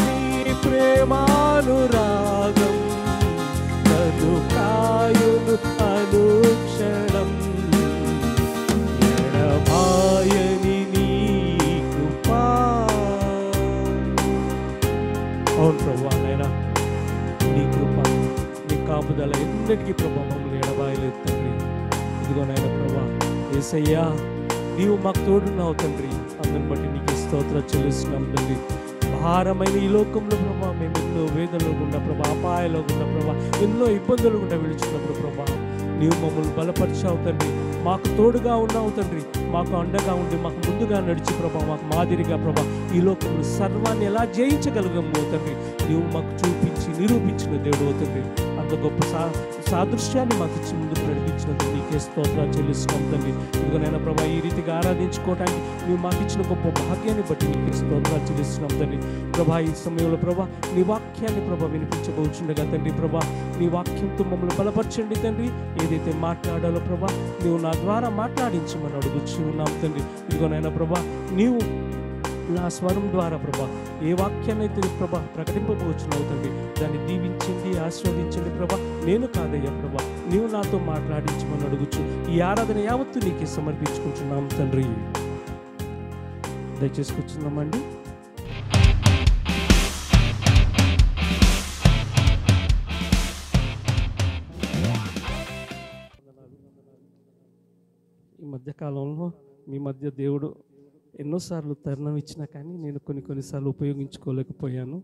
నీ ప్రేమానురాగం నన్ను కాయును అనుక్షణం. ఎడబాయని నీ కృపా. అవును ప్రభువా నాయనా, నీ కృప నీ కాపుదల ఎన్నటికీ ప్రభా మమ్మల్ని ఎడబాయలేదు తండ్రి. ఇదిగో నాయన ప్రభా యేసయ్యా నీవు మాకు తోడున్నావు తండ్రి. అందరిని బట్టి నీకు స్తోత్రం చెల్లిస్తున్నాం తండ్రి. భారమైన ఈ లోకంలో ప్రభా మేము ఎన్నో వేదనలు గుండా ప్రభా, అపాయాలు గుండా ప్రభా, ఎన్నో ఇబ్బందులు గుండా విడుచున్నప్పుడు ప్రభా నీవు మమ్మల్ని బలపరిచావు తండ్రి. మాకు తోడుగా ఉన్నావు తండ్రి. మాకు అండగా ఉండి మాకు ముందుగా నడిచి ప్రభా, మాకు మాదిరిగా ప్రభా ఈ లోకంలో సర్వాన్ని ఎలా జయించగలగము తండ్రి నీవు మాకు చూపించి నిరూపించిన దేవుడు తండ్రి. అంత గొప్ప సాదృశ్యాన్ని మాకు ఇచ్చి ముందుకు నడిపించినందుకు నీకే స్తోత్రాలు చెల్లిస్తున్నాం తండ్రి. ఇదిగోనైనా ప్రభా ఈ రీతిగా ఆరాధించుకోవటానికి నువ్వు మాకు ఇచ్చిన గొప్ప భాగ్యాన్ని బట్టి నీకే స్తోత్రాలు చెల్లిస్తున్నాం తండ్రి. ప్రభా ఈ సమయంలో ప్రభా నీ వాక్యాన్ని ప్రభా వినిపించబోచుండగా తండ్రి ప్రభా నీ వాక్యంతో మమ్మల్ని బలపరచండి తండ్రి. ఏదైతే మాట్లాడాలో ప్రభా నీవు నా ద్వారా మాట్లాడించమని అడుగుచు ఉన్నాం తండ్రి. ఇదిగోనైనా ప్రభా నీవు నా స్వరం ద్వారా ప్రభా ఏ వాక్యాన్ని అయితే ప్రభా ప్రకటింపబోచున్నావు తండ్రి దాన్ని దీవించండి, ఆశీర్వదించండి ప్రభా. నేను కాదయ్యా ప్రభా నీవు నాతో మాట్లాడించమని అడుగుచు ఈ ఆరాధన యావత్తు నీకే సమర్పించుకుంటున్నాం తండ్రి. దయచేసి కూర్చుందామండి. ఈ మధ్యకాలంలో మీ మధ్య దేవుడు ఎన్నోసార్లు తరుణం ఇచ్చినా కానీ నేను కొన్నిసార్లు ఉపయోగించుకోలేకపోయాను.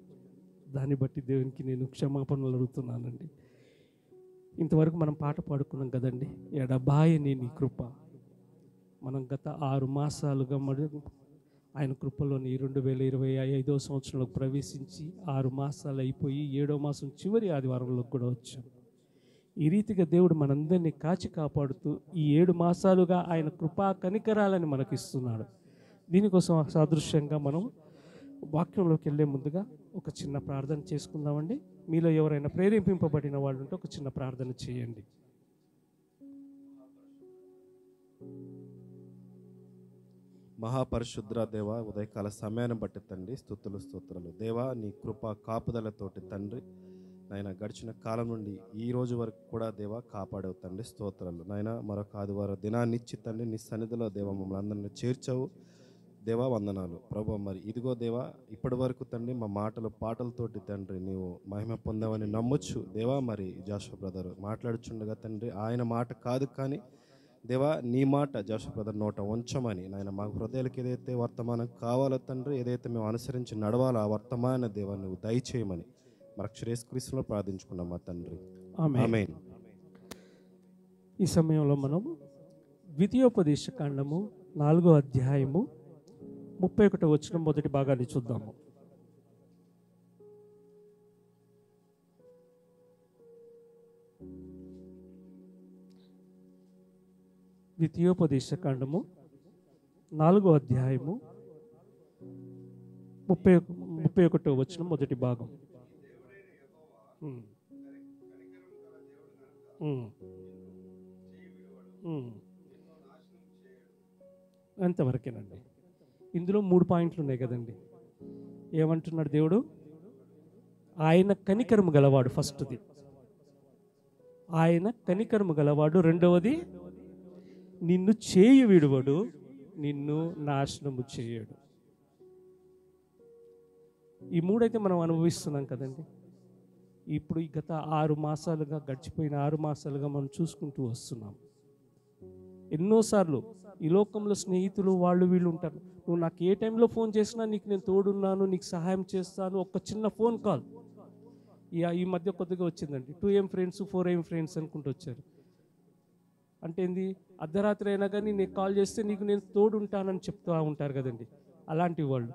దాన్ని బట్టి దేవునికి నేను క్షమాపణలు అడుగుతున్నానండి. ఇంతవరకు మనం పాట పాడుకున్నాం కదండి, ఎడబాయని నీ కృప. మనం గత 6 మాసాలుగా ఆయన కృపలోని 2025వ సంవత్సరంలోకి ప్రవేశించి 6 మాసాలు అయిపోయి 7వ మాసం చివరి ఆదివారంలోకి కూడా వచ్చాం. ఈ రీతిగా దేవుడు మనందరినీ కాచి కాపాడుతూ ఈ 7 మాసాలుగా ఆయన కృపా కనికరాలని మనకి ఇస్తున్నాడు. దీనికోసం సాదృశ్యంగా మనం వాక్యంలోకి వెళ్ళే ముందుగా ఒక చిన్న ప్రార్థన చేసుకుందామండి. మీలో ఎవరైనా ప్రేరేపింపబడిన వాళ్ళు ఉంటే ఒక చిన్న ప్రార్థన చేయండి. మహాపరిశుద్ర దేవ, ఉదయకాల సమయాన్ని బట్టి తండ్రి స్తుతులు దేవా. నీ కృప కాపుదలతోటి తండ్రి నాయన గడిచిన కాలం నుండి ఈ రోజు వరకు కూడా దేవా కాపాడవు తండ్రి. స్తోత్రాలు నాయన. మరొక ఆదివారం దినాన్ని ఇచ్చి తండ్రి నీ సన్నిధిలో దేవ మమ్మల్ని అందరినీ చేర్చావు దేవా, వందనాలు ప్రభు. మరి ఇదిగో దేవా ఇప్పటి వరకు తండ్రి మా మాటలు పాటలతోటి తండ్రి నీవు మహిమ పొందావని నమ్మొచ్చు దేవా. మరి జాషువా బ్రదర్ మాట్లాడుచుండగా తండ్రి ఆయన మాట కాదు కానీ దేవా నీ మాట జాషువా బ్రదర్ నోట ఉంచమని నాయన మా హృదయాలకు ఏదైతే వర్తమానం కావాలో తండ్రి, ఏదైతే మేము అనుసరించి నడవాలో ఆ వర్తమాన దేవా నువ్వు దయచేయమని మన యేసుక్రీస్తులో ప్రార్థించుకున్నాం మా తండ్రి. ఆమేన్. ఈ సమయంలో మనం ద్వితీయోపదేశ కాండము 4వ అధ్యాయము 31వ వచనం మొదటి భాగాన్ని చూద్దాము. ద్వితీయోపదేశ కాండము 4వ అధ్యాయము 31వ వచనం మొదటి భాగం. అంతవరకేనండి. ఇందులో 3 పాయింట్లు ఉన్నాయి కదండి. ఏమంటున్నాడు దేవుడు? ఆయన కనికరము గలవాడు. ఫస్ట్ది ఆయన కనికరము గలవాడు. రెండవది నిన్ను చేయి విడువడు, నిన్ను నాశనము చేయడు. ఈ 3 అయితే మనం అనుభవిస్తున్నాం కదండి. ఇప్పుడు ఈ గత 6 మాసాలుగా గడిచిపోయిన 6 మాసాలుగా మనం చూసుకుంటూ వస్తున్నాం. ఎన్నోసార్లు ఈ లోకంలో స్నేహితులు వాళ్ళు వీళ్ళు ఉంటారు. నువ్వు నాకు ఏ టైంలో ఫోన్ చేసినా నీకు నేను తోడున్నాను, నీకు సహాయం చేస్తాను, ఒక చిన్న ఫోన్ కాల్. ఈ మధ్య కొద్దిగా వచ్చిందండి, 2AM ఫ్రెండ్స్ 4AM ఫ్రెండ్స్ అనుకుంటూ వచ్చారు. అంటే ఏంది, అర్ధరాత్రి అయినా కానీ నీకు కాల్ చేస్తే నీకు నేను తోడుంటానని చెప్తూ ఉంటారు కదండి, అలాంటి వాళ్ళు.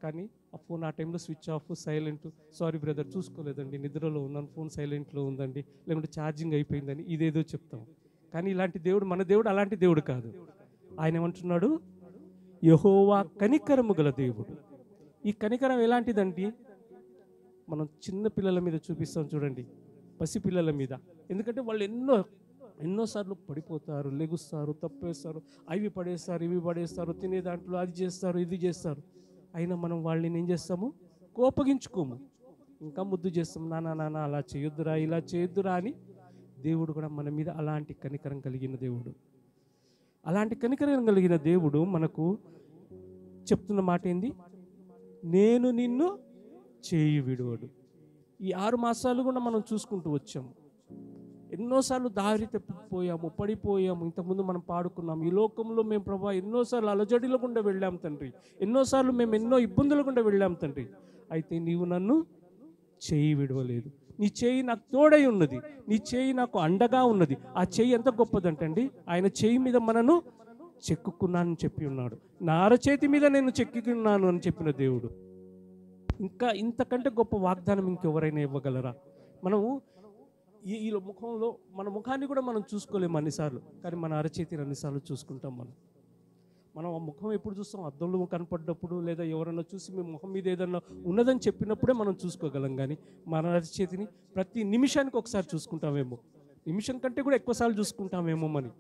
కానీ ఆ ఫోన్ ఆ టైంలో switch off, silent, sorry brother చూసుకోలేదండి, నిద్రలో ఉన్నాను, ఫోన్ సైలెంట్లో ఉందండి, లేకుంటే ఛార్జింగ్ అయిపోయిందని ఇదేదో చెప్తాం. కానీ ఇలాంటి దేవుడు, మన దేవుడు అలాంటి దేవుడు కాదు. ఆయన ఏమంటున్నాడు, యెహోవా కనికరము గల దేవుడు. ఈ కనికరం ఎలాంటిదండి, మనం చిన్న పిల్లల మీద చూపిస్తాం చూడండి, పసిపిల్లల మీద. ఎందుకంటే వాళ్ళు ఎన్నోసార్లు పడిపోతారు, లెగుస్తారు, తప్పేస్తారు, అవి పడేస్తారు, ఇవి పడేస్తారు, తినే దాంట్లో అది చేస్తారు, ఇది చేస్తారు. అయినా మనం వాళ్ళని ఏం చేస్తాము, కోపగించుకోము, ఇంకా ముద్దు చేస్తాం, నాన్న అలా చేయొద్దురా, ఇలా చేయొద్దురా అని. దేవుడు కూడా మన మీద అలాంటి కనికరం కలిగిన దేవుడు. అలాంటి కనికరం కలిగిన దేవుడు మనకు చెప్తున్న మాట ఏంది, నేను నిన్ను చేయి విడువడు. ఈ 6 మాసాలు కూడా మనం చూసుకుంటూ వచ్చాము. ఎన్నోసార్లు దారి తప్పిపోయాము, పడిపోయాము. ఇంతకుముందు మనం పాడుకున్నాం, ఈ లోకంలో మేము ప్రభా ఎన్నోసార్లు అలజడిలో గుండా వెళ్ళాం తండ్రి, ఎన్నోసార్లు మేము ఎన్నో ఇబ్బందుల గుండా వెళ్ళాం తండ్రి. అయితే నీవు నన్ను చేయి విడవలేదు, నీ చేయి నాకు తోడై ఉన్నది, నీ చేయి నాకు అండగా ఉన్నది. ఆ చేయి ఎంత గొప్పదంటండి, ఆయన చేయి మీద మనను చెక్కుకున్నానని చెప్పి ఉన్నాడు. నా అరచేతి మీద నేను చెక్కుకున్నాను అని చెప్పిన దేవుడు. ఇంకా ఇంతకంటే గొప్ప వాగ్దానం ఇంకెవరైనా ఇవ్వగలరా? మనము ఈ ముఖంలో మన ముఖాన్ని కూడా మనం చూసుకోలేము అన్నిసార్లు, కానీ మన అరచేతిని అన్నిసార్లు చూసుకుంటాం. మనం ఆ ముఖం ఎప్పుడు చూస్తాం, అద్దంలో కనపడ్డప్పుడు, లేదా ఎవరన్నా చూసి మీ ముఖం మీద ఏదన్నా ఉన్నదని చెప్పినప్పుడే మనం చూసుకోగలం. కానీ మన అరచేతిని ప్రతి నిమిషానికి ఒకసారి చూసుకుంటామేమో, నిమిషం కంటే కూడా ఎక్కువసార్లు చూసుకుంటామేమో. అని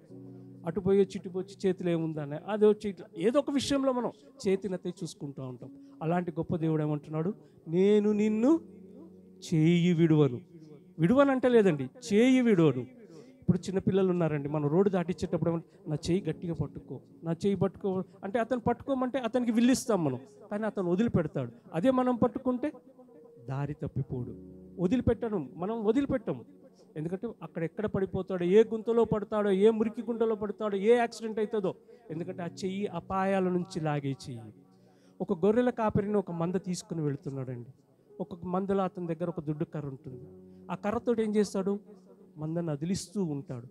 అటు పోయి వచ్చి ఇటు వచ్చి చేతిలో ఏముందని అది వచ్చి ఇట్లా ఏదో ఒక విషయంలో మనం చేతినైతే చూసుకుంటూ ఉంటాం. అలాంటి గొప్ప దేవుడు ఏమంటున్నాడు, నేను నిన్ను చేయి విడువను. విడువనంటే లేదండి, చేయి విడువను. ఇప్పుడు చిన్నపిల్లలు ఉన్నారండి, మనం రోడ్డు దాటించేటప్పుడు నా చేయి గట్టిగా పట్టుకో, నా చేయి పట్టుకో అంటే అతను పట్టుకోమంటే అతనికి విల్లిస్తాం మనం, కానీ అతను వదిలిపెడతాడు. అదే మనం పట్టుకుంటే దారి తప్పిపోడు. మనం వదిలిపెట్టము. ఎందుకంటే అక్కడ ఎక్కడ పడిపోతాడో, ఏ గుంతలో పడతాడో, ఏ మురికి గుంటలో పడతాడో, ఏ యాక్సిడెంట్ అవుతుందో. ఎందుకంటే ఆ చెయ్యి అపాయాల నుంచి లాగే చెయ్యి. ఒక గొర్రెల కాపరిని ఒక మంద తీసుకుని వెళుతున్నాడండి. ఒక మందలో అతని దగ్గర ఒక దుడ్డు కర్ర ఉంటుంది. ఆ కర్రతో ఏం చేస్తాడు, మందను అదిలిస్తూ ఉంటాడు.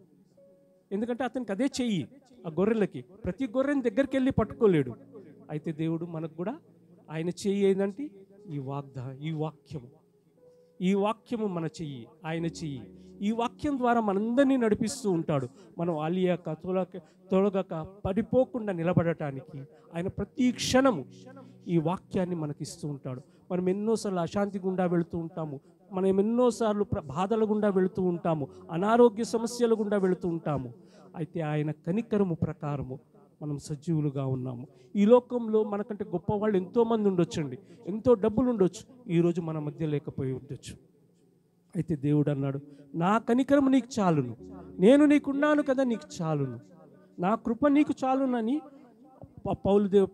ఎందుకంటే అతనికి అదే చెయ్యి. ఆ గొర్రెలకి ప్రతి గొర్రెని దగ్గరికి వెళ్ళి పట్టుకోలేడు. అయితే దేవుడు మనకు కూడా ఆయన చెయ్యి ఏంటంటే ఈ వాక్యము మన చెయ్యి, ఆయన చెయ్యి. ఈ వాక్యం ద్వారా మనందరినీ నడిపిస్తూ ఉంటాడు. మనం అలియక తొలగక పడిపోకుండా నిలబడటానికి ఆయన ప్రతి క్షణము ఈ వాక్యాన్ని మనకి ఇస్తూ ఉంటాడు. మనం ఎన్నోసార్లు అశాంతి గుండా వెళుతూ ఉంటాము, మనం ఎన్నోసార్లు బాధల గుండా వెళుతూ ఉంటాము, అనారోగ్య సమస్యల గుండా వెళుతూ ఉంటాము. అయితే ఆయన కనికరము ప్రకారము మనం సజీవులుగా ఉన్నాము. ఈ లోకంలో మనకంటే గొప్పవాళ్ళు ఎంతోమంది ఉండొచ్చండి, ఎంతో డబ్బులు ఉండొచ్చు, ఈరోజు మన మధ్య లేకపోయి ఉండొచ్చు. అయితే దేవుడు అన్నాడు, నా కనికరము నీకు చాలును, నేను నీకున్నాను కదా, నీకు చాలును, నా కృప నీకు చాలునని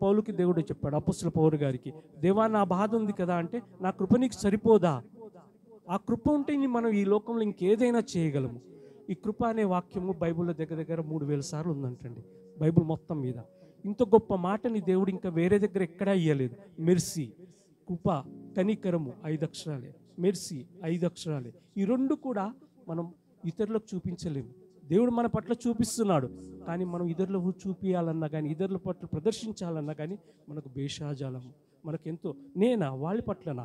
పౌలుకి దేవుడు చెప్పాడు. అపొస్తలుల పౌలు గారికి, దేవా నా బాధ ఉంది కదా అంటే, నా కృప నీకు సరిపోదా? ఆ కృప ఉంటే మనం ఈ లోకంలో ఇంకేదైనా చేయగలము. ఈ కృప అనే వాక్యము బైబిల్లో దగ్గర 3000 సార్లు ఉందంటండి, బైబిల్ మొత్తం మీద. ఇంత గొప్ప మాటని దేవుడు ఇంకా వేరే దగ్గర ఎక్కడా ఇయ్యలేదు. మెర్సీ, కృప, కనికరము 5 అక్షరాలే, మెర్సీ 5 అక్షరాలే. ఈ రెండు కూడా మనం ఇతరులకు చూపించలేము. దేవుడు మన పట్ల చూపిస్తున్నాడు, కానీ మనం ఇతరులకు చూపించాలన్నా కానీ, ఇతరుల పట్ల ప్రదర్శించాలన్నా కానీ మనకు భేషాజాలము, మనకెంతో నేనా వాళ్ళ పట్లనా.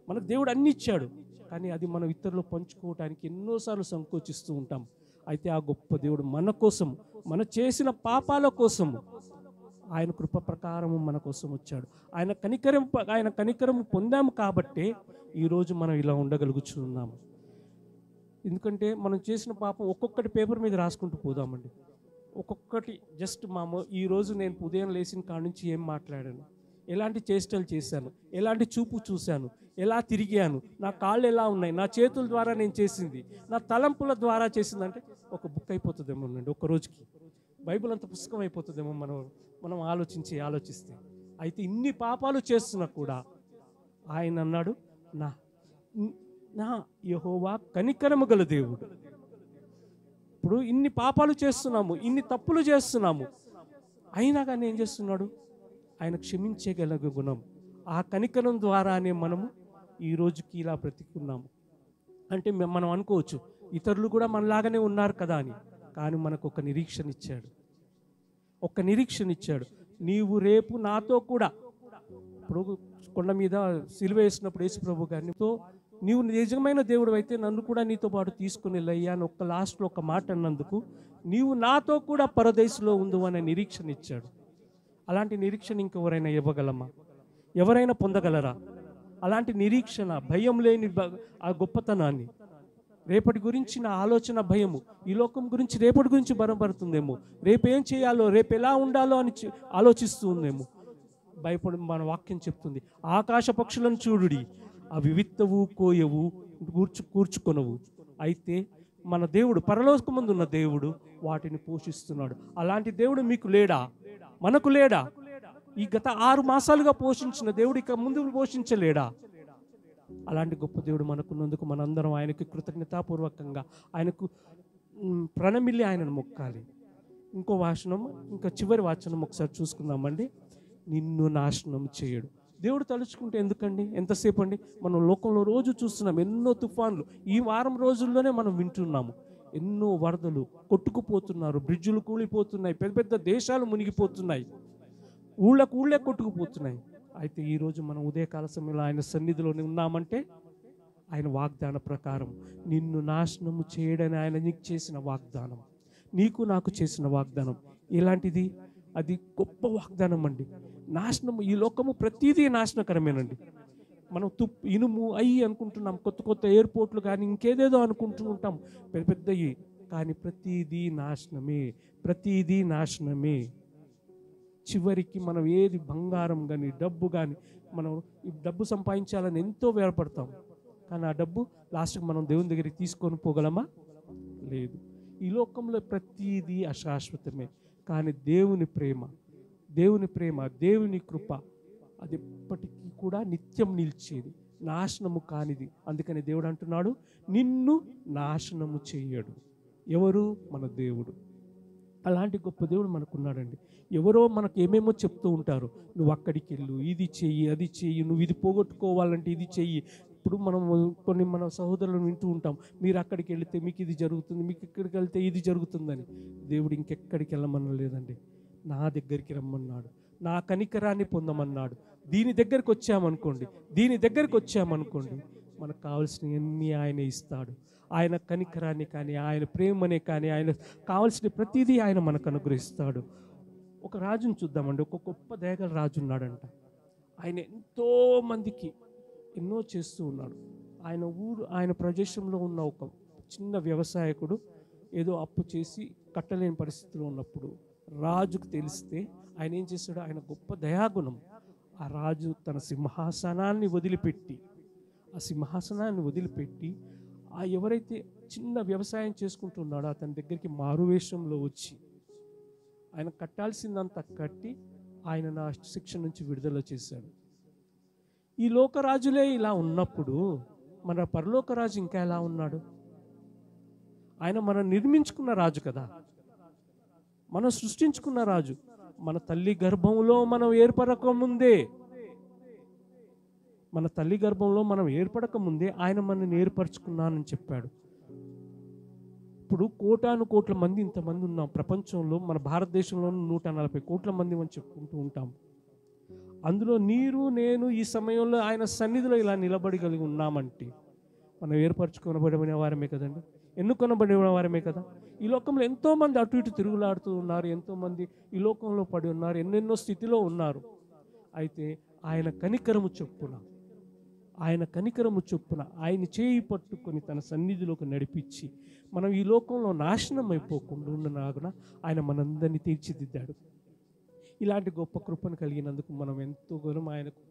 మనకు దేవుడు అన్ని ఇచ్చాడు, కానీ అది మనం ఇతరులు పంచుకోవటానికి ఎన్నోసార్లు సంకోచిస్తూ ఉంటాం. అయితే ఆ గొప్ప దేవుడు మన కోసం, మన చేసిన పాపాల కోసము ఆయన కృప ప్రకారము మన కోసం వచ్చాడు. ఆయన కనికరము పొందాము కాబట్టే ఈరోజు మనం ఇలా ఉండగలుగుతున్నాము. ఎందుకంటే మనం చేసిన పాపం ఒక్కొక్కటి పేపర్ మీద రాసుకుంటూ పోదామండి. ఒక్కొక్కటి జస్ట్ ఈరోజు నేను ఉదయం లేచిన కాడ నుంచి ఏం మాట్లాడాను, ఎలాంటి చేష్టలు చేశాను, ఎలాంటి చూపు చూశాను, ఎలా తిరిగాను, నా కాళ్ళు ఎలా ఉన్నాయి, నా చేతుల ద్వారా నేను చేసింది, నా తలంపుల ద్వారా చేసిందంటే ఒక బుక్ అయిపోతుందేమో అండి. ఒక రోజుకి బైబిల్ అంత పుస్తకం అయిపోతుందేమో మనం ఆలోచిస్తే. అయితే ఇన్ని పాపాలు చేస్తున్నా కూడా ఆయన అన్నాడు, నా యెహోవా కనికరము గల దేవుడు. ఇప్పుడు ఇన్ని పాపాలు చేస్తున్నాము, ఇన్ని తప్పులు చేస్తున్నాము, అయినా కానీ ఏం చేస్తున్నాడు? ఆయన క్షమించగల గుణం. ఆ కనికరం ద్వారానే మనము ఈ రోజుకి ఇలా బ్రతికున్నాము. అంటే మనం అనుకోవచ్చు ఇతరులు కూడా మనలాగానే ఉన్నారు కదా అని. కానీ మనకు ఒక నిరీక్షణ ఇచ్చాడు, ఒక నిరీక్షణ ఇచ్చాడు. నీవు రేపు నాతో కూడా, ఇప్పుడు కొండ మీద సిలువ వేసినప్పుడు యేసు ప్రభు గారితో, నీవు నిజమైన దేవుడు అయితే నన్ను కూడా నీతో పాటు తీసుకుని వెళ్ళయ్యా అని ఒక లాస్ట్లో ఒక మాట అన్నందుకు, నీవు నాతో కూడా పరదేశంలో ఉండు అనే నిరీక్షణ ఇచ్చాడు. అలాంటి నిరీక్షణ ఇంకెవరైనా ఇవ్వగలమా? ఎవరైనా పొందగలరా? అలాంటి నిరీక్షణ, భయం లేని ఆ గొప్పతనాన్ని, రేపటి గురించి నా ఆలోచన భయము, ఈ లోకం గురించి రేపటి గురించి భయపడుతుందేమో, రేపు ఏం చేయాలో, రేపు ఎలా ఉండాలో అని ఆలోచిస్తూ ఉందేమో. భయపడి మన వాక్యం చెప్తుంది, ఆకాశ పక్షులను చూడుడి, అవి విత్తవు కోయవు కూర్చుకొనవు, అయితే మన దేవుడు పరలోకమందు ఉన్న దేవుడు వాటిని పోషిస్తున్నాడు. అలాంటి దేవుడు మీకు లేడా? మనకు లేడా? ఈ గత 6 మాసాలుగా పోషించిన దేవుడు ఇక ముందు పోషించలేడా? అలాంటి గొప్ప దేవుడు మనకున్నందుకు మనందరం ఆయనకి కృతజ్ఞతాపూర్వకంగా ఆయనకు ప్రణమిల్లి ఆయనను మొక్కాలి. ఇంకో వాచనం, ఇంకా చివరి వాచనం ఒకసారి చూసుకుందామండి. నిన్ను నాశనం చేయడు. దేవుడు తలుచుకుంటే ఎందుకండి, ఎంతసేపు అండి? మనం లోకంలో రోజు చూస్తున్నాం ఎన్నో తుఫాన్లు. ఈ వారం రోజుల్లోనే మనం వింటున్నాము ఎన్నో వరదలు, కొట్టుకుపోతున్నారు, బ్రిడ్జులు కూలిపోతున్నాయి, పెద్ద పెద్ద దేశాలు మునిగిపోతున్నాయి, ఊళ్ళే కొట్టుకుపోతున్నాయి. అయితే ఈరోజు మనం ఉదయకాల సమయంలో ఆయన సన్నిధిలోనే ఉన్నామంటే ఆయన వాగ్దాన ప్రకారం నిన్ను నాశనము చేయడని ఆయన నీకు చేసిన వాగ్దానం, నీకు నాకు చేసిన వాగ్దానం ఎలాంటిది? అది గొప్ప వాగ్దానం అండి. నాశనము, ఈ లోకము ప్రతిదీ నాశనకరమేనండి. మనం ఇనుము అయ్యి అనుకుంటున్నాం, కొత్త కొత్త ఎయిర్పోర్ట్లు కానీ ఇంకేదేదో అనుకుంటూ ఉంటాం పెద్ద పెద్దవి, కానీ ప్రతిదీ నాశనమే, ప్రతిదీ నాశనమే. చివరికి మనం ఏది బంగారం కానీ డబ్బు కానీ, మనం ఈ డబ్బు సంపాదించాలని ఎంతో వేరపడతాం, కానీ ఆ డబ్బు లాస్ట్కి మనం దేవుని దగ్గరికి తీసుకొని పోగలమా? లేదు. ఈ లోకంలో ప్రతిదీ అశాశ్వతమే, కానీ దేవుని ప్రేమ, దేవుని కృప అది ఎప్పటికీ కూడా నిత్యం నిలిచేది, నాశనము కానిది. అందుకని దేవుడు అంటున్నాడు, నిన్ను నాశనము చేయడు. ఎవరు? మన దేవుడు. అలాంటి గొప్ప దేవుడు మనకున్నాడండి. ఎవరో మనకు ఏమేమో చెప్తూ ఉంటారు, నువ్వు అక్కడికి వెళ్ళు, ఇది చెయ్యి, అది చెయ్యి, నువ్వు ఇది పోగొట్టుకోవాలంటే ఇది చెయ్యి. ఇప్పుడు మనం మన సహోదరులను వింటూ ఉంటాం, మీరు అక్కడికి వెళితే మీకు ఇది జరుగుతుంది, మీకు ఇక్కడికి వెళ్తే ఇది జరుగుతుందని. దేవుడు ఇంకెక్కడికి వెళ్ళమని లేదండి, నా దగ్గరికి రమ్మన్నాడు, నా కనికరాన్ని పొందమన్నాడు. దీని దగ్గరికి వచ్చామనుకోండి మనకు కావాల్సినవన్నీ ఆయన ఇస్తాడు. ఆయన కనికరాన్ని కానీ, ఆయన ప్రేమనే కానీ, ఆయన కావాల్సిన ప్రతిదీ ఆయన మనకు అనుగ్రహిస్తాడు. ఒక రాజుని చూద్దామండి. ఒక గొప్ప దయగల రాజు ఉన్నాడంట. ఆయన ఎంతో మందికి ఎన్నో చేస్తూ ఉన్నాడు. ఆయన ప్రదేశంలో ఉన్న ఒక చిన్న వ్యవసాయకుడు ఏదో అప్పు చేసి కట్టలేని పరిస్థితిలో ఉన్నప్పుడు రాజుకు తెలిస్తే ఆయన ఏం చేశాడు? ఆయన గొప్ప దయాగుణం. ఆ రాజు తన సింహాసనాన్ని వదిలిపెట్టి ఆ ఎవరైతే చిన్న వ్యవసాయం చేసుకుంటున్నాడో అతని దగ్గరికి మారువేషంలో వచ్చి ఆయన కట్టాల్సిందంతా కట్టి ఆయన నా శిక్ష నుంచి విడుదల చేశాడు. ఈ లోకరాజులే ఇలా ఉన్నప్పుడు మన పరలోకరాజు ఇంకా ఎలా ఉన్నాడు? ఆయన మనం నిర్మించుకున్న రాజు కదా, మనం సృష్టించుకున్న రాజు. మన తల్లి గర్భంలో మనం ఏర్పడక ముందే ఆయన మనల్ని ఏర్పరచుకున్నానని చెప్పాడు. ఇప్పుడు కోట్ల మంది, ఇంతమంది ఉన్నాం ప్రపంచంలో. మన భారతదేశంలో 140 కోట్ల మంది అని చెప్పుకుంటూ ఉంటాం. అందులో నేను ఈ సమయంలో ఆయన సన్నిధిలో ఇలా నిలబడగలిగి ఉన్నామంటే మనం ఏర్పరచుకొనబడిన వారమే కదండి, ఎన్నుకొనబడిన వారమే కదా. ఈ లోకంలో ఎంతోమంది అటు ఇటు తిరుగులాడుతూ ఉన్నారు, ఎంతోమంది ఈ లోకంలో పడి ఉన్నారు, ఎన్నెన్నో స్థితిలో ఉన్నారు. అయితే ఆయన కనికరము చొప్పున ఆయన చేయి పట్టుకొని తన సన్నిధిలోకి నడిపించి మనం ఈ లోకంలో నాశనం అయిపోకుండా ఉండనాగున ఆయన మనందరినీ తీర్చిదిద్దాడు. ఇలాంటి గొప్ప కృపను కలిగినందుకు మనం ఎంతో గౌరవం ఆయనకు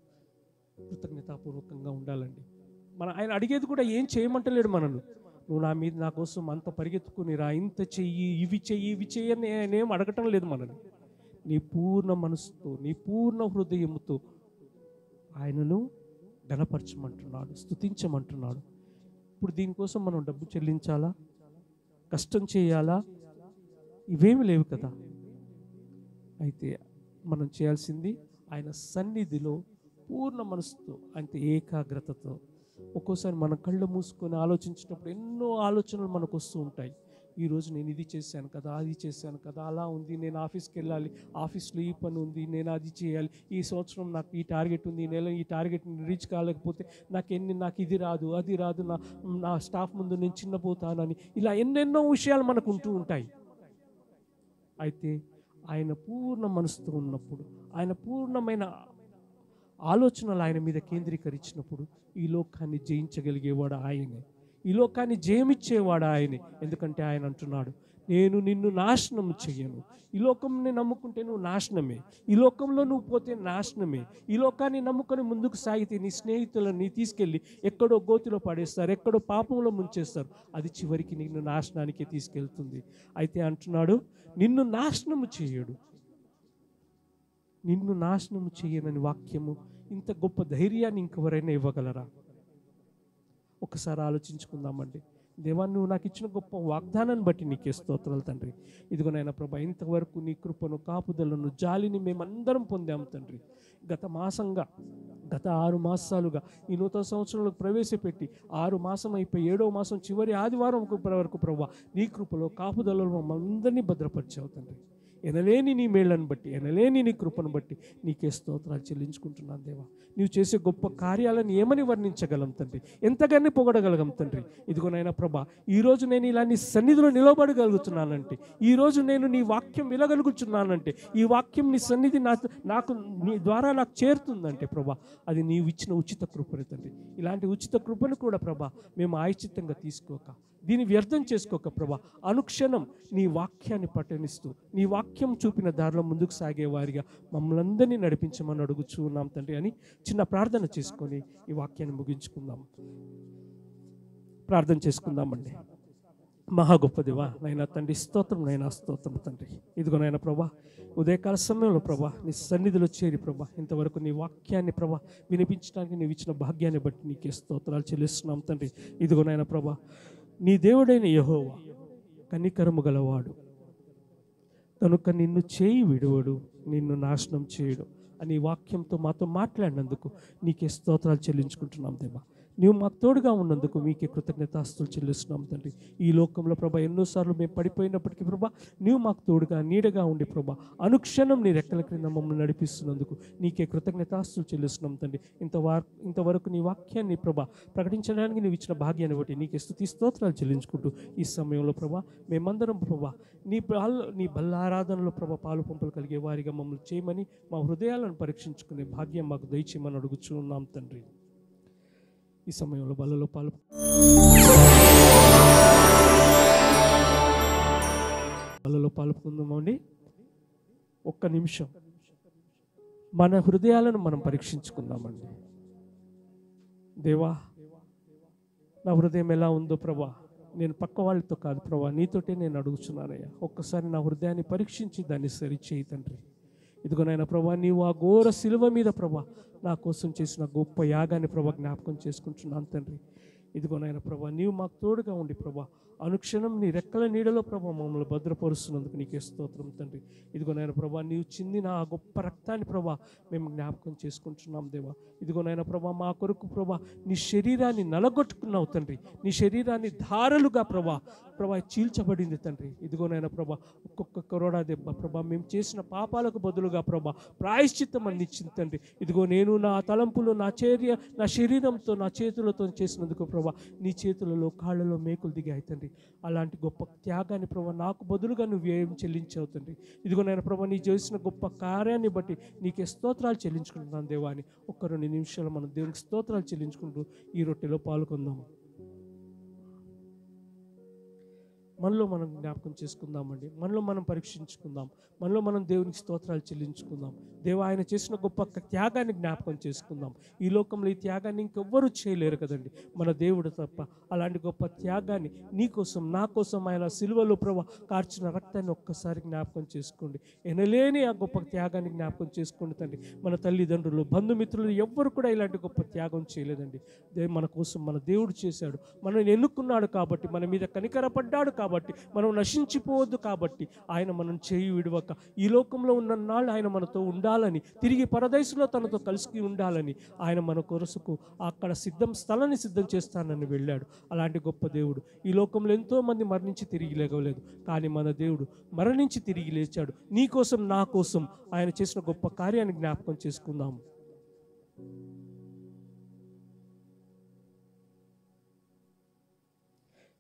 కృతజ్ఞతాపూర్వకంగా ఉండాలండి. ఆయన అడిగేది కూడా ఏం చేయమంటలేడు మనను. నువ్వు నా కోసం అంత పరిగెత్తుకుని రా, ఇంత చెయ్యి, ఇవి చెయ్యి అని నేనేం అడగటం లేదు మనని. నీ పూర్ణ మనసుతో, నీ పూర్ణ హృదయముతో ఆయనను ఘనపరచమంటున్నాడు, స్తుతించమంటున్నాడు. ఇప్పుడు దీనికోసం మనం డబ్బు చెల్లించాలా, కష్టం చేయాలా? ఇవేమి లేవు కదా. అయితే మనం చేయాల్సింది ఆయన సన్నిధిలో పూర్ణ మనసుతో, అంటే ఏకాగ్రతతో. ఒక్కోసారి మన కళ్ళు మూసుకొని ఆలోచించినప్పుడు ఎన్నో ఆలోచనలు మనకు వస్తూ ఉంటాయి. ఈరోజు నేను ఇది చేశాను కదా, అది చేశాను కదా, అలా ఉంది, నేను ఆఫీస్కి వెళ్ళాలి, ఆఫీస్లో ఈ పని ఉంది, నేను అది చేయాలి, ఈ సంవత్సరం నాకు ఈ టార్గెట్ ఉంది, ఈ నెల ఈ టార్గెట్ని రీచ్ కాలేకపోతే నాకు ఇది రాదు, అది రాదు, నా స్టాఫ్ ముందు నేను చిన్నపోతానని, ఇలా ఎన్నెన్నో విషయాలు మనకు ఉంటూ ఉంటాయి. అయితే ఆయన పూర్ణ మనసుతో ఉన్నప్పుడు, ఆయన పూర్ణమైన ఆలోచనలు ఆయన మీద కేంద్రీకరించినప్పుడు ఈ లోకాన్ని జయించగలిగేవాడు ఆయనే, ఈ లోకాన్ని జయమిచ్చేవాడు ఆయనే. ఎందుకంటే ఆయన అంటున్నాడు, నేను నిన్ను నాశనం చెయ్యను. ఈ లోకంని నమ్ముకుంటే నువ్వు నాశనమే, ఈ లోకంలో నువ్వు పోతే నాశనమే. ఈ లోకాన్ని నమ్ముకొని ముందుకు సాగితే నీ స్నేహితులని తీసుకెళ్ళి ఎక్కడో గోతిలో పడేస్తారు, ఎక్కడో పాపంలో ముంచేస్తారు. అది చివరికి నిన్ను నాశనానికి తీసుకెళ్తుంది. అయితే అంటున్నాడు, నిన్ను నాశనము చేయడు, నిన్ను నాశనము చేయనని వాక్యము. ఇంత గొప్ప ధైర్యాన్ని ఇంకెవరైనా ఇవ్వగలరా? ఒకసారి ఆలోచించుకుందామండి. దేవా, నువ్వు నాకు ఇచ్చిన గొప్ప వాగ్దానాన్ని బట్టి నీకే స్తోత్రాలు తండ్రి. ఇదిగో నాయన ప్రభా, ఇంతవరకు నీ కృపను, కాపుదలను, జాలిని మేమందరం పొందాము తండ్రి. గత 6 మాసాలుగా ఈ నూతన సంవత్సరంలో ప్రవేశపెట్టి 6 మాసం అయిపోయి 7వ మాసం చివరి ఆదివారం వరకు ప్రభా, నీ కృపలో, కాపుదలలో మమ్మల్ని అందరినీ భద్రపరిచావు తండ్రి. ఎనలేని నీ మేళ్లను బట్టి, ఎనలేని నీ కృపను బట్టి నీకే స్తోత్రాలు చెల్లించుకుంటున్నాను దేవా. నీవు చేసే గొప్ప కార్యాలను ఏమని వర్ణించగలం తండ్రి, ఎంతగానే పొగడగలగం తండ్రి. ఇదిగోనైనా ప్రభా, ఈరోజు నేను ఇలా నీ సన్నిధిలో నిలబడగలుగుతున్నానంటే, ఈరోజు నేను నీ వాక్యం వినగలుగుతున్నానంటే, ఈ వాక్యం నీ సన్నిధి నాకు నీ ద్వారా నాకు చేరుతుందంటే ప్రభా, అది నీవు ఇచ్చిన ఉచిత కృపని తండ్రి. ఇలాంటి ఉచిత కృపను కూడా ప్రభా మేము ఆయుచితంగా తీసుకోక, దీన్ని వ్యర్థం చేసుకోక ప్రభా, అనుక్షణం నీ వాక్యాన్ని పఠనిస్తూ, నీ వాక్యం చూపిన దారిలో ముందుకు సాగేవారిగా మమ్మల్ని అందరినీ నడిపించమని అడుగుచూ ఉన్నాం తండ్రి అని చిన్న ప్రార్థన చేసుకొని ఈ వాక్యాన్ని ముగించుకుందాం. ప్రార్థన చేసుకుందామండి. మహా గొప్ప దేవా, నైనా తండ్రి స్తోత్రం, నైనా స్తోత్రం తండ్రి. ఇదిగో నాయన ప్రభా, ఉదయకాల సమయంలో ప్రభా నీ సన్నిధిలో చేరి ప్రభా ఇంతవరకు నీ వాక్యాన్ని ప్రభా వినిపించడానికి నీవు ఇచ్చిన భాగ్యాన్ని బట్టి నీకే స్తోత్రాలు చెల్లిస్తున్నాం తండ్రి. ఇదిగో నాయన ప్రభా, నీ దేవుడైన యెహోవా కనికరము గలవాడు కనుక నిన్ను చేయి విడువడు, నిన్ను నాశనం చేయడు అని వాక్యంతో మాతో మాట్లాడినందుకు నీకే స్తోత్రాలు చెల్లించుకుంటున్నాం దేవా. నీవు మాకు తోడుగా ఉన్నందుకు మీకే కృతజ్ఞతాస్తులు చెల్లిస్తున్నాం తండ్రి. ఈ లోకంలో ప్రభా ఎన్నోసార్లు మేము పడిపోయినప్పటికీ ప్రభా నీవు మాకు తోడుగా, నీడగా ఉండి ప్రభా అనుక్షణం నీ రెక్కల క్రింద మమ్మల్ని నడిపిస్తున్నందుకు నీకే కృతజ్ఞతాస్తులు చెల్లిస్తున్నాం తండ్రి. ఇంతవరకు నీ వాక్యాన్ని ప్రభా ప్రకటించడానికి నీవు ఇచ్చిన భాగ్యాన్ని బట్టి నీకే స్తుతి స్తోత్రాలు చెల్లించుకుంటూ ఈ సమయంలో ప్రభా మేమందరం ప్రభా నీ బల్లారాధనలో ప్రభా పాలు పంపులు కలిగే వారిగా మమ్మల్ని చేయమని, మా హృదయాలను పరీక్షించుకునే భాగ్యం మాకు దయచేయమని అడుగుచూ ఉన్నాం తండ్రి. ఈ సమయంలో బలలో పాల్పొందామండి. ఒక్క నిమిషం మన హృదయాలను మనం పరీక్షించుకుందామండి. దేవా, నా హృదయం ఎలా ఉందో ప్రభా, నేను పక్క వాళ్ళతో కాదు ప్రభా, నీతోటే నేను అడుగుతున్నానయ్యా. ఒక్కసారి నా హృదయాన్ని పరీక్షించి దాన్ని సరిచేయి తండ్రి. ఇదిగోనైనా ప్రభా, నీవు ఆ ఘోర శిలువ మీద ప్రభా నా కోసం చేసిన గొప్ప యాగాన్ని ప్రభా జ్ఞాపకం చేసుకుంటున్నాను తండ్రి. ఇదిగోనైనా ప్రభా, నీవు మాకు తోడుగా ఉండి ప్రభా అనుక్షణం నీ రెక్కల నీడలో ప్రభా మమ్మల్ని భద్రపరుస్తున్నందుకు నీకే స్తోత్రం తండ్రి. ఇదిగోనైనా ప్రభా, నీవు చిందిన ఆ గొప్ప రక్తాన్ని ప్రభా మేము జ్ఞాపకం చేసుకుంటున్నాం దేవా. ఇదిగోనైనా ప్రభా, మా కొరకు ప్రభా నీ శరీరాన్ని నలగొట్టుకున్నావు తండ్రి, నీ శరీరాన్ని ధారలుగా ప్రభా చీల్చబడింది తండ్రి. ఇదిగోనైనా ప్రభా, ఒక్కొక్క కరోడా దెబ్బ ప్రభా మేము చేసిన పాపాలకు బదులుగా ప్రభా ప్రాయశ్చిత్తం అందించింది తండ్రి. ఇదిగో నేను నా తలంపులు, నా శరీరంతో, నా చేతులతో చేసినందుకు ప్రభా నీ చేతులలో, కాళ్ళలో మేకులు దిగాయి తండ్రి. అలాంటి గొప్ప త్యాగాన్ని ప్రభా నాకు బదులుగా నువ్వు వ్యయం చెల్లించావు తండ్రి. ఇదిగోనైనా ప్రభా, నీ చేసిన గొప్ప కార్యాన్ని బట్టి నీకే స్తోత్రాలు చెల్లించుకుంటున్నాను దేవా అని ఒక్క 2 నిమిషాలు మనం దేవునికి స్తోత్రాలు చెల్లించుకుంటూ ఈ రొట్టెలో పాల్గొందాం. మనలో మనం జ్ఞాపకం చేసుకుందామండి. మనలో మనం పరీక్షించుకుందాం. మనలో మనం దేవునికి స్తోత్రాలు చెల్లించుకుందాం. దేవా, ఆయన చేసిన గొప్ప త్యాగాన్ని జ్ఞాపకం చేసుకుందాం. ఈ లోకంలో ఈ త్యాగాన్ని ఇంకెవ్వరూ చేయలేరు కదండి, మన దేవుడు తప్ప. అలాంటి గొప్ప త్యాగాన్ని నీ కోసం, నా కోసం ఆయన సిలువలో ప్రభా కార్చిన రక్తాన్ని ఒక్కసారి జ్ఞాపకం చేసుకోండి. ఎనలేని ఆ గొప్ప త్యాగాన్ని జ్ఞాపకం చేసుకోండి తండ్రి. మన తల్లిదండ్రులు, బంధుమిత్రులు ఎవ్వరు కూడా ఇలాంటి గొప్ప త్యాగం చేయలేదండి. మన కోసం మన దేవుడు చేశాడు. మనల్ని ఎన్నుకున్నాడు కాబట్టి, మన మీద కనికరపడ్డాడు కాబట్టి, మనం నశించిపోవద్దు కాబట్టి ఆయన మనం చేయి విడవక ఈ లోకంలో ఉన్న నాళ్ళు ఆయన మనతో ఉండాలని, తిరిగి పరదేశంలో తనతో కలిసి ఉండాలని ఆయన మన కొరసుకు అక్కడ స్థలాన్ని సిద్ధం చేస్తానని వెళ్ళాడు. అలాంటి గొప్ప దేవుడు. ఈ లోకంలో ఎంతోమంది మరణించి తిరిగి లేగలేదు, కానీ మన దేవుడు మరణించి తిరిగి లేచాడు. నీ కోసం, నా కోసం ఆయన చేసిన గొప్ప కార్యాన్ని జ్ఞాపకం చేసుకుందాము.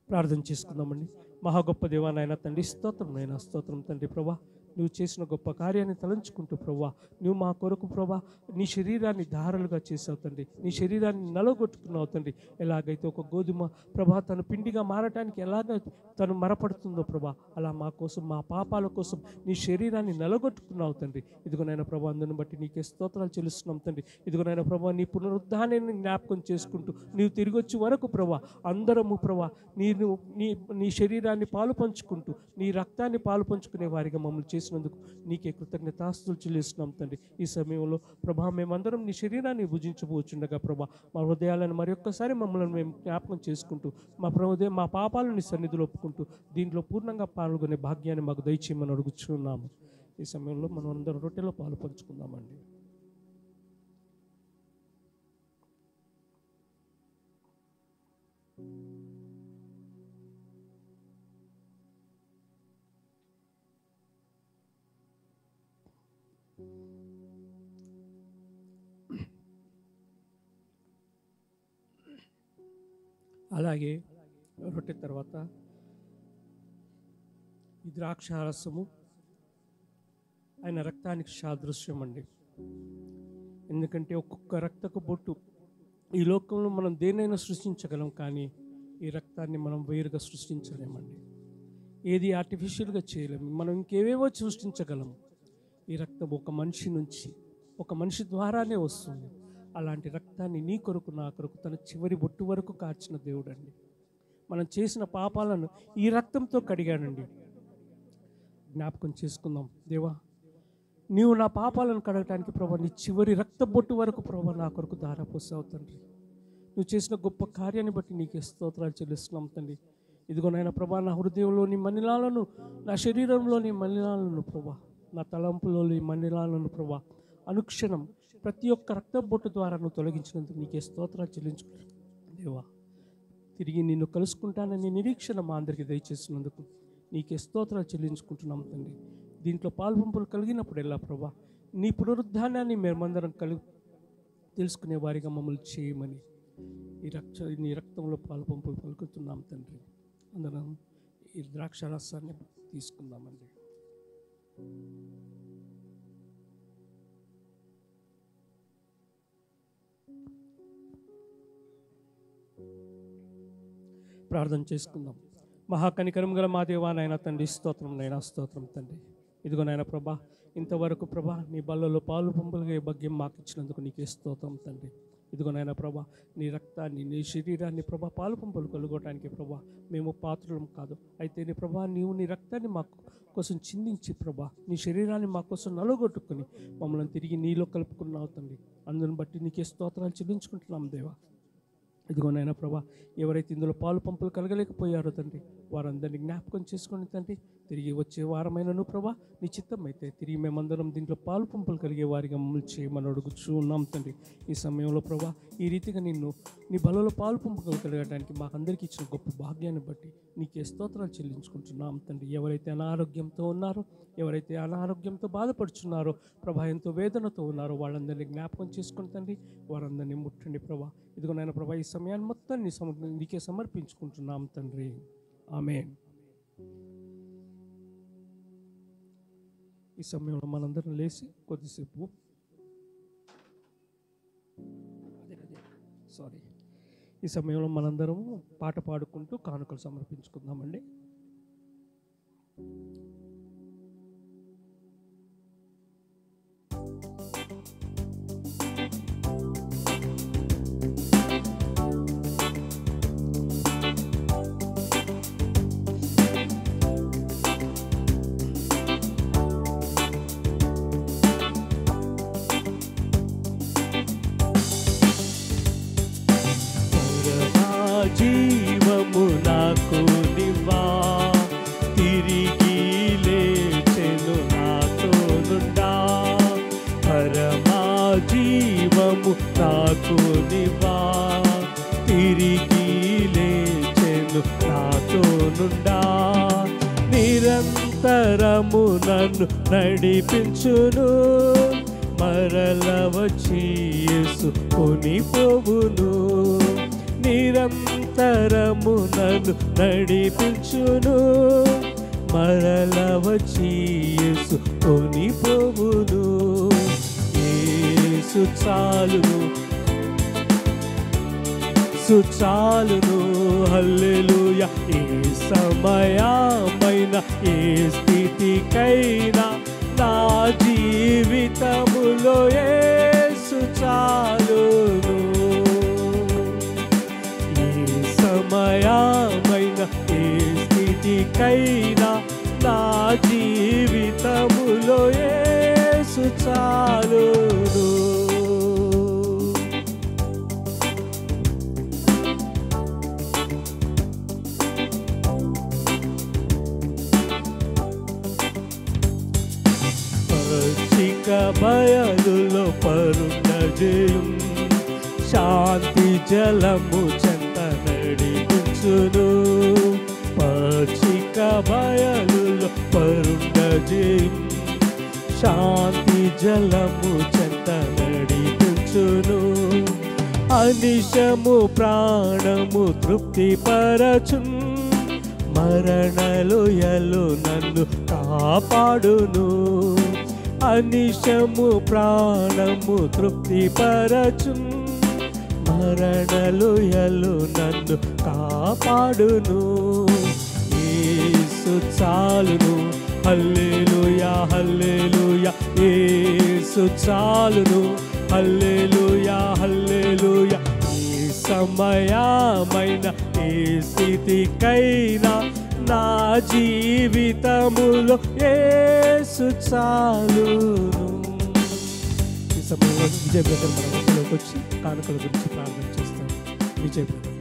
ప్రార్థన చేసుకుందామండి. మహా గొప్ప దేవా నాయన తండ్రి, స్తోత్రం నాయన, స్తోత్రం తండ్రి. ప్రభా, నువ్వు చేసిన గొప్ప కార్యాన్ని తలంచుకుంటూ ప్రభా, నువ్వు మా కొరకు ప్రభా నీ శరీరాన్ని ధారలుగా చేసావు తండ్రి. నీ శరీరాన్ని నలగొట్టుకున్నావు తండ్రి. ఎలాగైతే ఒక గోధుమ ప్రభా తను పిండిగా మారటానికి ఎలాగ తను మరపడుతుందో ప్రభా, అలా మా కోసం, మా పాపాల కోసం నీ శరీరాన్ని నలగొట్టుకున్నావు తండ్రి. ఇదిగోనైనా ప్రభా, అందుని బట్టి నీకే స్తోత్రాలు చెల్లిస్తున్నాం తండ్రి. ఇదిగోనైనా ప్రభా, నీ పునరుద్ధానాన్ని జ్ఞాపకం చేసుకుంటూ నీవు తిరిగి వచ్చే వరకు ప్రభా అందరము ప్రభా నీ శరీరాన్ని పాలు పంచుకుంటూ, నీ రక్తాన్ని పాలు పంచుకునే వారిగా మమ్మల్ని చేసినందుకు నీకే కృతజ్ఞతాస్తుతులు చెల్లిస్తున్నాం తండ్రి. ఈ సమయంలో ప్రభా, మేమందరం నీ శరీరాన్ని భుజించబోచుండగా ప్రభా, మా హృదయాలను మరి ఒక్కసారి మమ్మల్ని మేము జ్ఞాపకం చేసుకుంటూ, మా పాపాలను నీ సన్నిధిలో ఒప్పుకుంటూ దీంట్లో పూర్ణంగా పాల్గొనే భాగ్యాన్ని మాకు దయచేయమని అడుగుచున్నాము. ఈ సమయంలో మనం అందరం రొట్టెలో పాలు పంచుకుందామండి. అలాగే రొట్టె తర్వాత ఈ ద్రాక్షారసము ఆయన రక్తానికి సాదృశ్యం అండి. ఎందుకంటే ఒక్కొక్క రక్తపు బొట్టు, ఈ లోకంలో మనం దేనైనా సృష్టించగలం, కానీ ఈ రక్తాన్ని మనం వేరుగా సృష్టించలేమండి. ఏది ఆర్టిఫిషియల్గా చేయలేము. మనం ఇంకేవేవో సృష్టించగలము. ఈ రక్తం ఒక మనిషి నుంచి, ఒక మనిషి ద్వారానే వస్తుంది. అలాంటి రక్తాన్ని నీ కొరకు, నా కొరకు తన చివరి బొట్టు వరకు కార్చిన దేవుడు అండి. మనం చేసిన పాపాలను ఈ రక్తంతో కడిగానండి. జ్ఞాపకం చేసుకుందాం. దేవా, నీవు నా పాపాలను కడగటానికి ప్రభా నీ చివరి రక్త బొట్టు వరకు ప్రభా నా కొరకు ధారపోసావు తండ్రి. నువ్వు చేసిన గొప్ప కార్యాన్ని బట్టి నీకే స్తోత్రాలు చెల్లిస్తున్నాం తండ్రి. ఇదిగోనైనా ప్రభా, నా హృదయంలోని మలినాలను, నా శరీరంలోని మలినాలను ప్రభా, నా తలంపులోని మలినాలను ప్రభా అనుక్షణం ప్రతి ఒక్క రక్త బొట్టు ద్వారా నువ్వు తొలగించినందుకు నీకే స్తోత్రాలు చెల్లించుకుంటాను. దేవా, తిరిగి నిన్ను కలుసుకుంటానని నిరీక్షణ మా అందరికీ దయచేసినందుకు నీకే స్తోత్రాలు చెల్లించుకుంటున్నాం తండ్రి. దీంట్లో పాల్పంపులు కలిగినప్పుడెల్లా ప్రభా నీ పునరుద్ధానాన్ని మేమందరం తెలుసుకునే వారిగా మమ్మల్ని చేయమని నీ రక్తంలో పాల్పంపులు పలుకుతున్నాం తండ్రి. అందరం ఈ ద్రాక్షారసాన్ని తీసుకుందామండి. ప్రార్థన చేసుకుందాం. మహాకనికరం గల మా దేవా నాయన తండ్రి, స్తోత్రం నైనా, స్తోత్రం తండ్రి. ఇదిగో నాయన ప్రభా, ఇంతవరకు ప్రభా నీ బల్లలో పాలు పంపులుగా భాగ్యం మాకు ఇచ్చినందుకు నీకే స్తోత్రం తండ్రి. ఇదిగో నాయన ప్రభా, నీ రక్తాన్ని, నీ శరీరాన్ని ప్రభా పాలు పంపులు కలుగోటానికి ప్రభా మేము పాత్రలం కాదు. అయితే నీ ప్రభా నీవు నీ రక్తాన్ని మా కోసం చిందించి ప్రభా నీ శరీరాన్ని మా కోసం నలుగొట్టుకుని మమ్మల్ని తిరిగి నీలో కలుపుకున్నావు తండ్రి. అందుని బట్టి నీకే స్తోత్రాలు చెల్లించుకుంటున్నాం దేవా. ఇదిగోనైనా ప్రభా, ఎవరైతే ఇందులో పాలు పంపులు కలగలేకపోయారో తండ్రి, వారందరినీ జ్ఞాపకం చేసుకుని తండ్రి, తిరిగి వచ్చే వారమైనను ప్రభా నీ చిత్తం అయితే తిరిగి మేమందరం దీంట్లో పాలు పంపులు కలిగే వారిగా మమ్మల్ని చేయమని అడుగుచూ ఉన్నాం తండ్రి. ఈ సమయంలో ప్రభా ఈ రీతిగా నీ బలలో పాలు పంపులు కలగడానికి మాకందరికీ ఇచ్చిన గొప్ప భాగ్యాన్ని బట్టి నీకే స్తోత్రాలు చెల్లించుకుంటున్నాం తండ్రి. ఎవరైతే అనారోగ్యంతో ఉన్నారో, ఎవరైతే అనారోగ్యంతో బాధపడుచున్నారో ప్రభా, ఎంతో వేదనతో ఉన్నారో వాళ్ళందరినీ జ్ఞాపకం చేసుకుని తండ్రి వారందరినీ ముట్టండి ప్రభా. ఇదిగో నాయన ప్రభా, ఈ సమయాన్ని మొత్తాన్ని నీకే సమర్పించుకుంటున్నాం తండ్రి. ఆమేన్. ఈ సమయంలో మనందరం లేచి కొద్దిసేపు ఈ సమయంలో మనందరం పాట పాడుకుంటూ కానుకలు సమర్పించుకుందామండి. దినము నాకు నివా తిరిగి లేచెను నాతో నుండా నిరంతరము నన్ను నడిపించును మరల వచ్చి యేసు కొనిపోవును నిరంతరము నన్ను నడిపించును మరల వచ్చి యేసు కొనిపోవును యేసు చాలును చాలును హల్లెలూయా ఏ సమయమైన ఏ స్థితికైనా నా జీవితములో యేసు చాలును ఏ సమయమైన ఏ స్థితికైనా నా జీవితములో యేసు చాలును బయలులో పరుండజేయం శాంతి జలము చెంత నడిపించును పచ్చిక బయలులో పరుండజేయం శాంతి జలము చెంత నడిపించును అనిశము ప్రాణము తృప్తిపరచున్ మరణలోయలో నన్ను కాపాడును అనిశము ప్రాణము తృప్తిపరచున్ మరణలోయలో నన్ను కాపాడును యేసు చాలును హల్లెలూయా హల్లెలూయా యేసు చాలును హల్లెలూయా హల్లెలూయా ఏ సమయమైన ఏ స్థితికైనా నా జీవితములో యేసు చాలును ఈ సమయంలో విజయ్ బ్రదర్ మన మధ్యలోకి వచ్చి కానుకల గురించి ప్రార్థన చేస్తాం విజయ్ బ్రదర్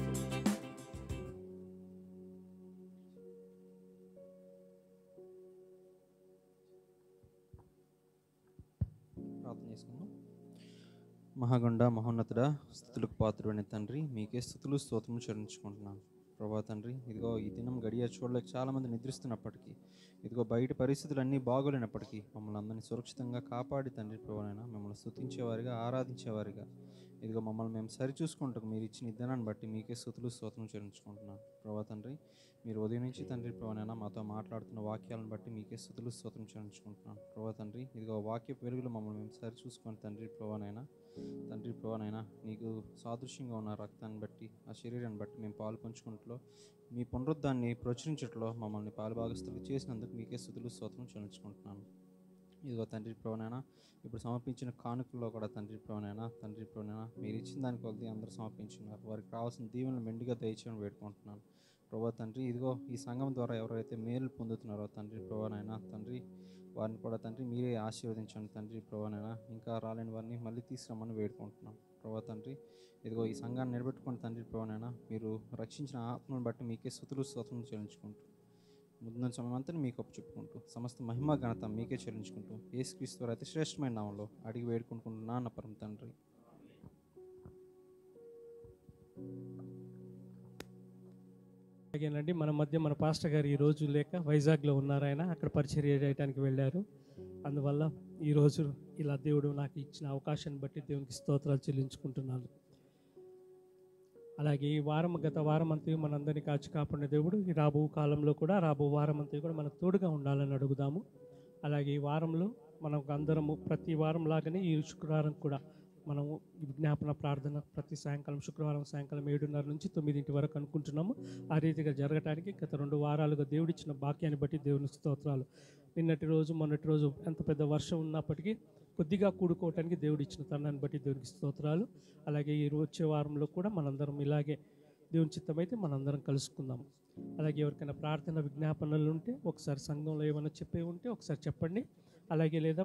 ప్రార్థన చేసుకుందాం. మహాగొండ మహోన్నతుడ స్తుతులకు పాత్రుడైన తండ్రి మీకే స్తుతులు స్తోత్రములు చెల్లించుకుంటున్నాను ప్రభా తండ్రి. ఇదిగో ఈ దినం గడియ చూడలేక చాలామంది నిద్రిస్తున్నప్పటికీ ఇదిగో బయట పరిస్థితులు అన్నీ బాగోలేనప్పటికీ మమ్మల్ని అందరినీ సురక్షితంగా కాపాడి తండ్రి ప్రభువైనా మిమ్మల్ని స్తుతించేవారిగా ఆరాధించేవారిగా ఇదిగో మమ్మల్ని మేము సరిచూసుకుంటూ మీరు ఇచ్చిన ఈ దినాన్ని బట్టి మీకే స్తుతులు స్తోత్రం చెల్లించుకుంటున్నాను ప్రభా తండ్రి. మీరు ఉదయం నుంచి తండ్రి ప్రభువైనా మాతో మాట్లాడుతున్న వాక్యాలను బట్టి మీకే స్తుతులు స్తోత్రం చెల్లించుకుంటున్నాను ప్రభా తండ్రి. ఇదిగో వాక్య వెలుగులో మమ్మల్ని మేము సరిచూసుకొని తండ్రి ప్రభువైనా నీకు సాదృశ్యంగా ఉన్న రక్తాన్ని బట్టి ఆ శరీరాన్ని బట్టి మేము పాలు పంచుకుంటూ మీ పునరుద్ధాన్ని ప్రచురించట్లో మమ్మల్ని పాలుభాగస్తులు చేసినందుకు మీకే స్తుతులు స్తోత్రం చెల్లించుకుంటున్నాను. ఇదిగో తండ్రి ప్రభువైనా ఇప్పుడు సమర్పించిన కానుకల్లో కూడా తండ్రి ప్రభువైనా మీరు ఇచ్చిన దాని కొద్ది అందరూ సమర్పించున్నారు. వారికి కావాల్సిన దీవెనలు మెండుగా దయచేయని వేడుకుంటున్నాను ప్రభా తండ్రి. ఇదిగో ఈ సంఘం ద్వారా ఎవరైతే మేలు పొందుతున్నారో తండ్రి ప్రభువైనా వారిని కూడా తండ్రి మీరే ఆశీర్వదించండి తండ్రి ప్రభువైనా. ఇంకా రాలేని వారిని మళ్ళీ తీసుకురమ్మని వేడుకుంటున్నాం ప్రభా తండ్రి. ఇదిగో ఈ సంఘాన్ని నిలబెట్టుకుని తండ్రి ప్రభువైనా మీరు రక్షించిన ఆత్మను బట్టి మీకే స్తుతులు స్తోత్రం చెల్లించుకుంటూ ముందున్న సమయమంతా మీకు చెప్పుకుంటూ సమస్త మహిమ ఘనత మీకే చెల్లించుకుంటూ యేసుక్రీస్తు వారి అతి శ్రేష్టమైన నామంలో అడిగి వేడుకుంటున్నా నా పరమ తండ్రి. అలాగేనండి మన మధ్య మన పాస్టర్ గారు ఈరోజు లేక వైజాగ్లో ఉన్నారు. ఆయన అక్కడ పరిచర్య చేయడానికి వెళ్ళారు. అందువల్ల ఈరోజు ఇలా దేవుడు నాకు ఇచ్చిన అవకాశాన్ని బట్టి దేవునికి స్తోత్రాలు చెల్లించుకుంటున్నాను. అలాగే ఈ గత వారం అంతా మనందరినీ కాచి కాపాడిన దేవుడు ఈ రాబో కాలంలో కూడా రాబో వారం అంతా కూడా మనకు తోడుగా ఉండాలని అడుగుదాము. అలాగే ఈ వారంలో మనకు అందరము ప్రతి వారం లాగానే ఈ శుక్రవారం కూడా మనము విజ్ఞాపన ప్రార్థన ప్రతి సాయంకాలం శుక్రవారం సాయంకాలం 7:30 నుంచి 9 వరకు అనుకుంటున్నాము. ఆ రీతిగా జరగటానికి గత 2 వారాలుగా దేవుడిచ్చిన భాగ్యాన్ని బట్టి దేవుని స్తోత్రాలు. మొన్నటి రోజు ఎంత పెద్ద వర్షం ఉన్నప్పటికీ కొద్దిగా కూడుకోవటానికి దేవుడు ఇచ్చిన తరుణాన్ని బట్టి దేవునికి స్తోత్రాలు. అలాగే ఈ వచ్చే వారంలో కూడా మనందరం ఇలాగే దేవుని చిత్తమైతే మనందరం కలుసుకుందాం. అలాగే ఎవరికైనా ప్రార్థన విజ్ఞాపనలు ఉంటే ఒకసారి సంఘంలో ఏమైనా చెప్పే ఉంటే ఒకసారి చెప్పండి. అలాగే లేదా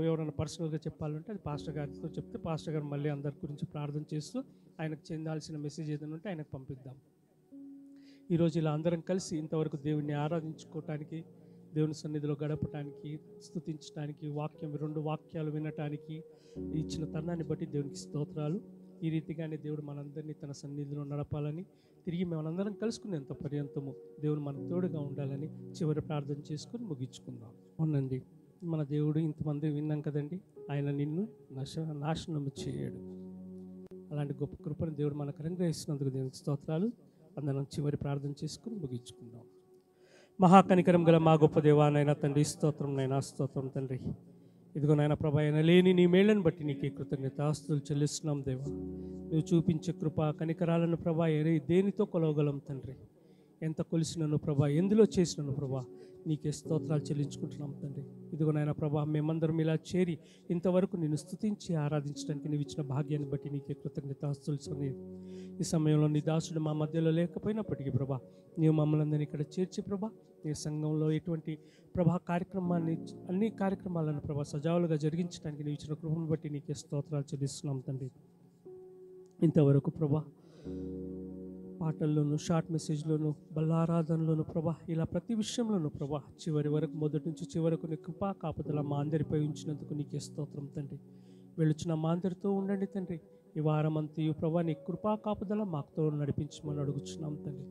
ఎవరైనా పర్సనల్గా చెప్పాలంటే అది పాస్టర్ గారితో చెప్తే పాస్టర్ గారు మళ్ళీ అందరి గురించి ప్రార్థన చేస్తూ ఆయనకు చెందాల్సిన మెసేజ్ ఏదైనా ఉంటే ఆయనకు పంపిద్దాం. ఈరోజు ఇలా అందరం కలిసి ఇంతవరకు దేవుడిని ఆరాధించుకోవటానికి దేవుని సన్నిధిలో గడపటానికి, స్తుతించడానికి, రెండు వాక్యాలు వినటానికి ఇచ్చిన తరుణాన్ని బట్టి దేవునికి స్తోత్రాలు. ఈ రీతిగానే దేవుడు మనందరినీ తన సన్నిధిలో నడపాలని, తిరిగి మనందరం కలుసుకునేంత పర్యంతము దేవుడు మన తోడుగా ఉండాలని చివరి ప్రార్థన చేసుకొని ముగించుకుందాం. అవునండి, మన దేవుడు ఇంతమంది విన్నాం కదండి, ఆయన నిన్ను నాశనం చేయడు. అలాంటి గొప్ప కృపను దేవుడు మనకు అనుగ్రహిస్తున్నందుకు దేవునికి స్తోత్రాలు. అందరం చివరి ప్రార్థన చేసుకుని ముగించుకుందాం. మహాకనికరం గల మా గొప్ప దేవానైనా తండ్రి, స్తోత్రం నైనా, స్తోత్రం తండ్రి. ఇదిగో నాయన ప్రభా, ఆయన లేని నీ మేళ్ళను బట్టి నీకు కృతజ్ఞతాస్తుతులు చెల్లిస్తున్నాం దేవా. నువ్వు చూపించే కృప కనికరాలను ప్రభా దేనితో కొలవగలం తండ్రి. ఎంత కొలిసినను ప్రభా, ఎందులో చేసినను ప్రభా, నీకే స్తోత్రాలు చెల్లించుకుంటున్నాం తండ్రి. ఇదిగో నాయన ప్రభా, మేమందరం ఇలా చేరి ఇంతవరకు నిన్ను స్తుతించి ఆరాధించడానికి నువ్వు ఇచ్చిన భాగ్యాన్ని బట్టి నీకే కృతజ్ఞతాస్తుతులు సన్ని. ఈ సమయంలో నీ దాసుడు మా మధ్యలో లేకపోయినప్పటికీ ప్రభా, నీవు మమ్మల్ని అందరినీ ఇక్కడ చేర్చి ప్రభా, నీ సంఘంలో ఎటువంటి ప్రభా అన్ని కార్యక్రమాలను ప్రభా సజావులుగా జరిగించడానికి నీవు ఇచ్చిన కృపను బట్టి నీకే స్తోత్రాలు చెల్లిస్తున్నాం తండ్రి. ఇంతవరకు ప్రభా పాటల్లోనూ, షార్ట్ మెసేజ్లోను, బల్లారాధనలోను ప్రభా, ఇలా ప్రతి విషయంలోనూ ప్రభా చివరి వరకు, మొదటి నుంచి చివరకు నీ కృపా కాపుదల మా అందరిపై ఉంచినందుకు నీకే స్తోత్రం తండ్రి. వెళుచున్న మా అందరితో ఉండండి తండ్రి. ఈ వారమంతయు ప్రభా నీ కృపా కాపుదల మాకుతో నడిపించమని అడుగుచున్నాం తండ్రి.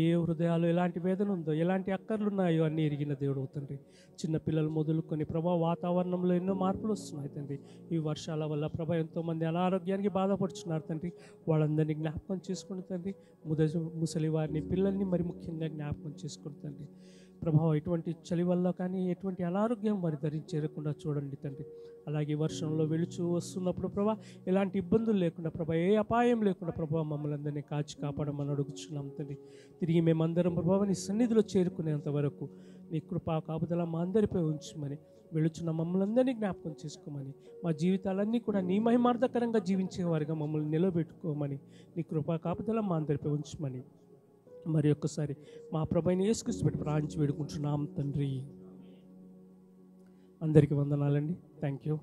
ఏ హృదయాలు ఎలాంటి వేదన ఉందో, ఎలాంటి అక్కర్లు ఉన్నాయో అన్నీ ఎరిగిన దేవుడు తండ్రి. చిన్నపిల్లలు మొదలుకొని ప్రభా వాతావరణంలో ఎన్నో మార్పులు వస్తున్నాయి తండ్రి. ఈ వర్షాల వల్ల ప్రభా ఎంతోమంది అనారోగ్యానికి బాధపడుతున్నారు తండ్రి. వాళ్ళందరినీ జ్ఞాపకం చేసుకుని తండ్రి. ముసలి వారిని, పిల్లల్ని మరి ముఖ్యంగా జ్ఞాపకం చేసుకుని తండ్రి. ప్రభావం ఎటువంటి చలి వల్ల కానీ ఎటువంటి అనారోగ్యం వారి ధరించేరకుండా చూడండి తండ్రి. అలాగే వర్షంలో వెలుచు వస్తున్నప్పుడు ప్రభా ఎలాంటి ఇబ్బందులు లేకుండా ప్రభా, ఏ అపాయం లేకుండా ప్రభా మమ్మల్ని అందరినీ కాచి కాపాడమని అడుగుచున్నాం తండ్రి. తిరిగి మేమందరం ప్రభావ నీ సన్నిధిలో చేరుకునేంత వరకు నీ కృపా కాపుదల మా అందరిపై ఉంచమని, వెళుచున్న మమ్మల్ని అందరినీ జ్ఞాపకం చేసుకోమని, మా జీవితాలన్నీ కూడా నీ మహిమార్థకరంగా జీవించేవారిగా మమ్మల్ని నిలబెట్టుకోమని, నీ కృపా కాపుదల మా అందరిపై ఉంచమని మరి ఒక్కసారి మా ప్రభువైన యేసుక్రీస్తు పెట్టి ప్రార్థించి వేడుకుంటున్నాం తండ్రి. అందరికీ వందనాలండి. Thank you.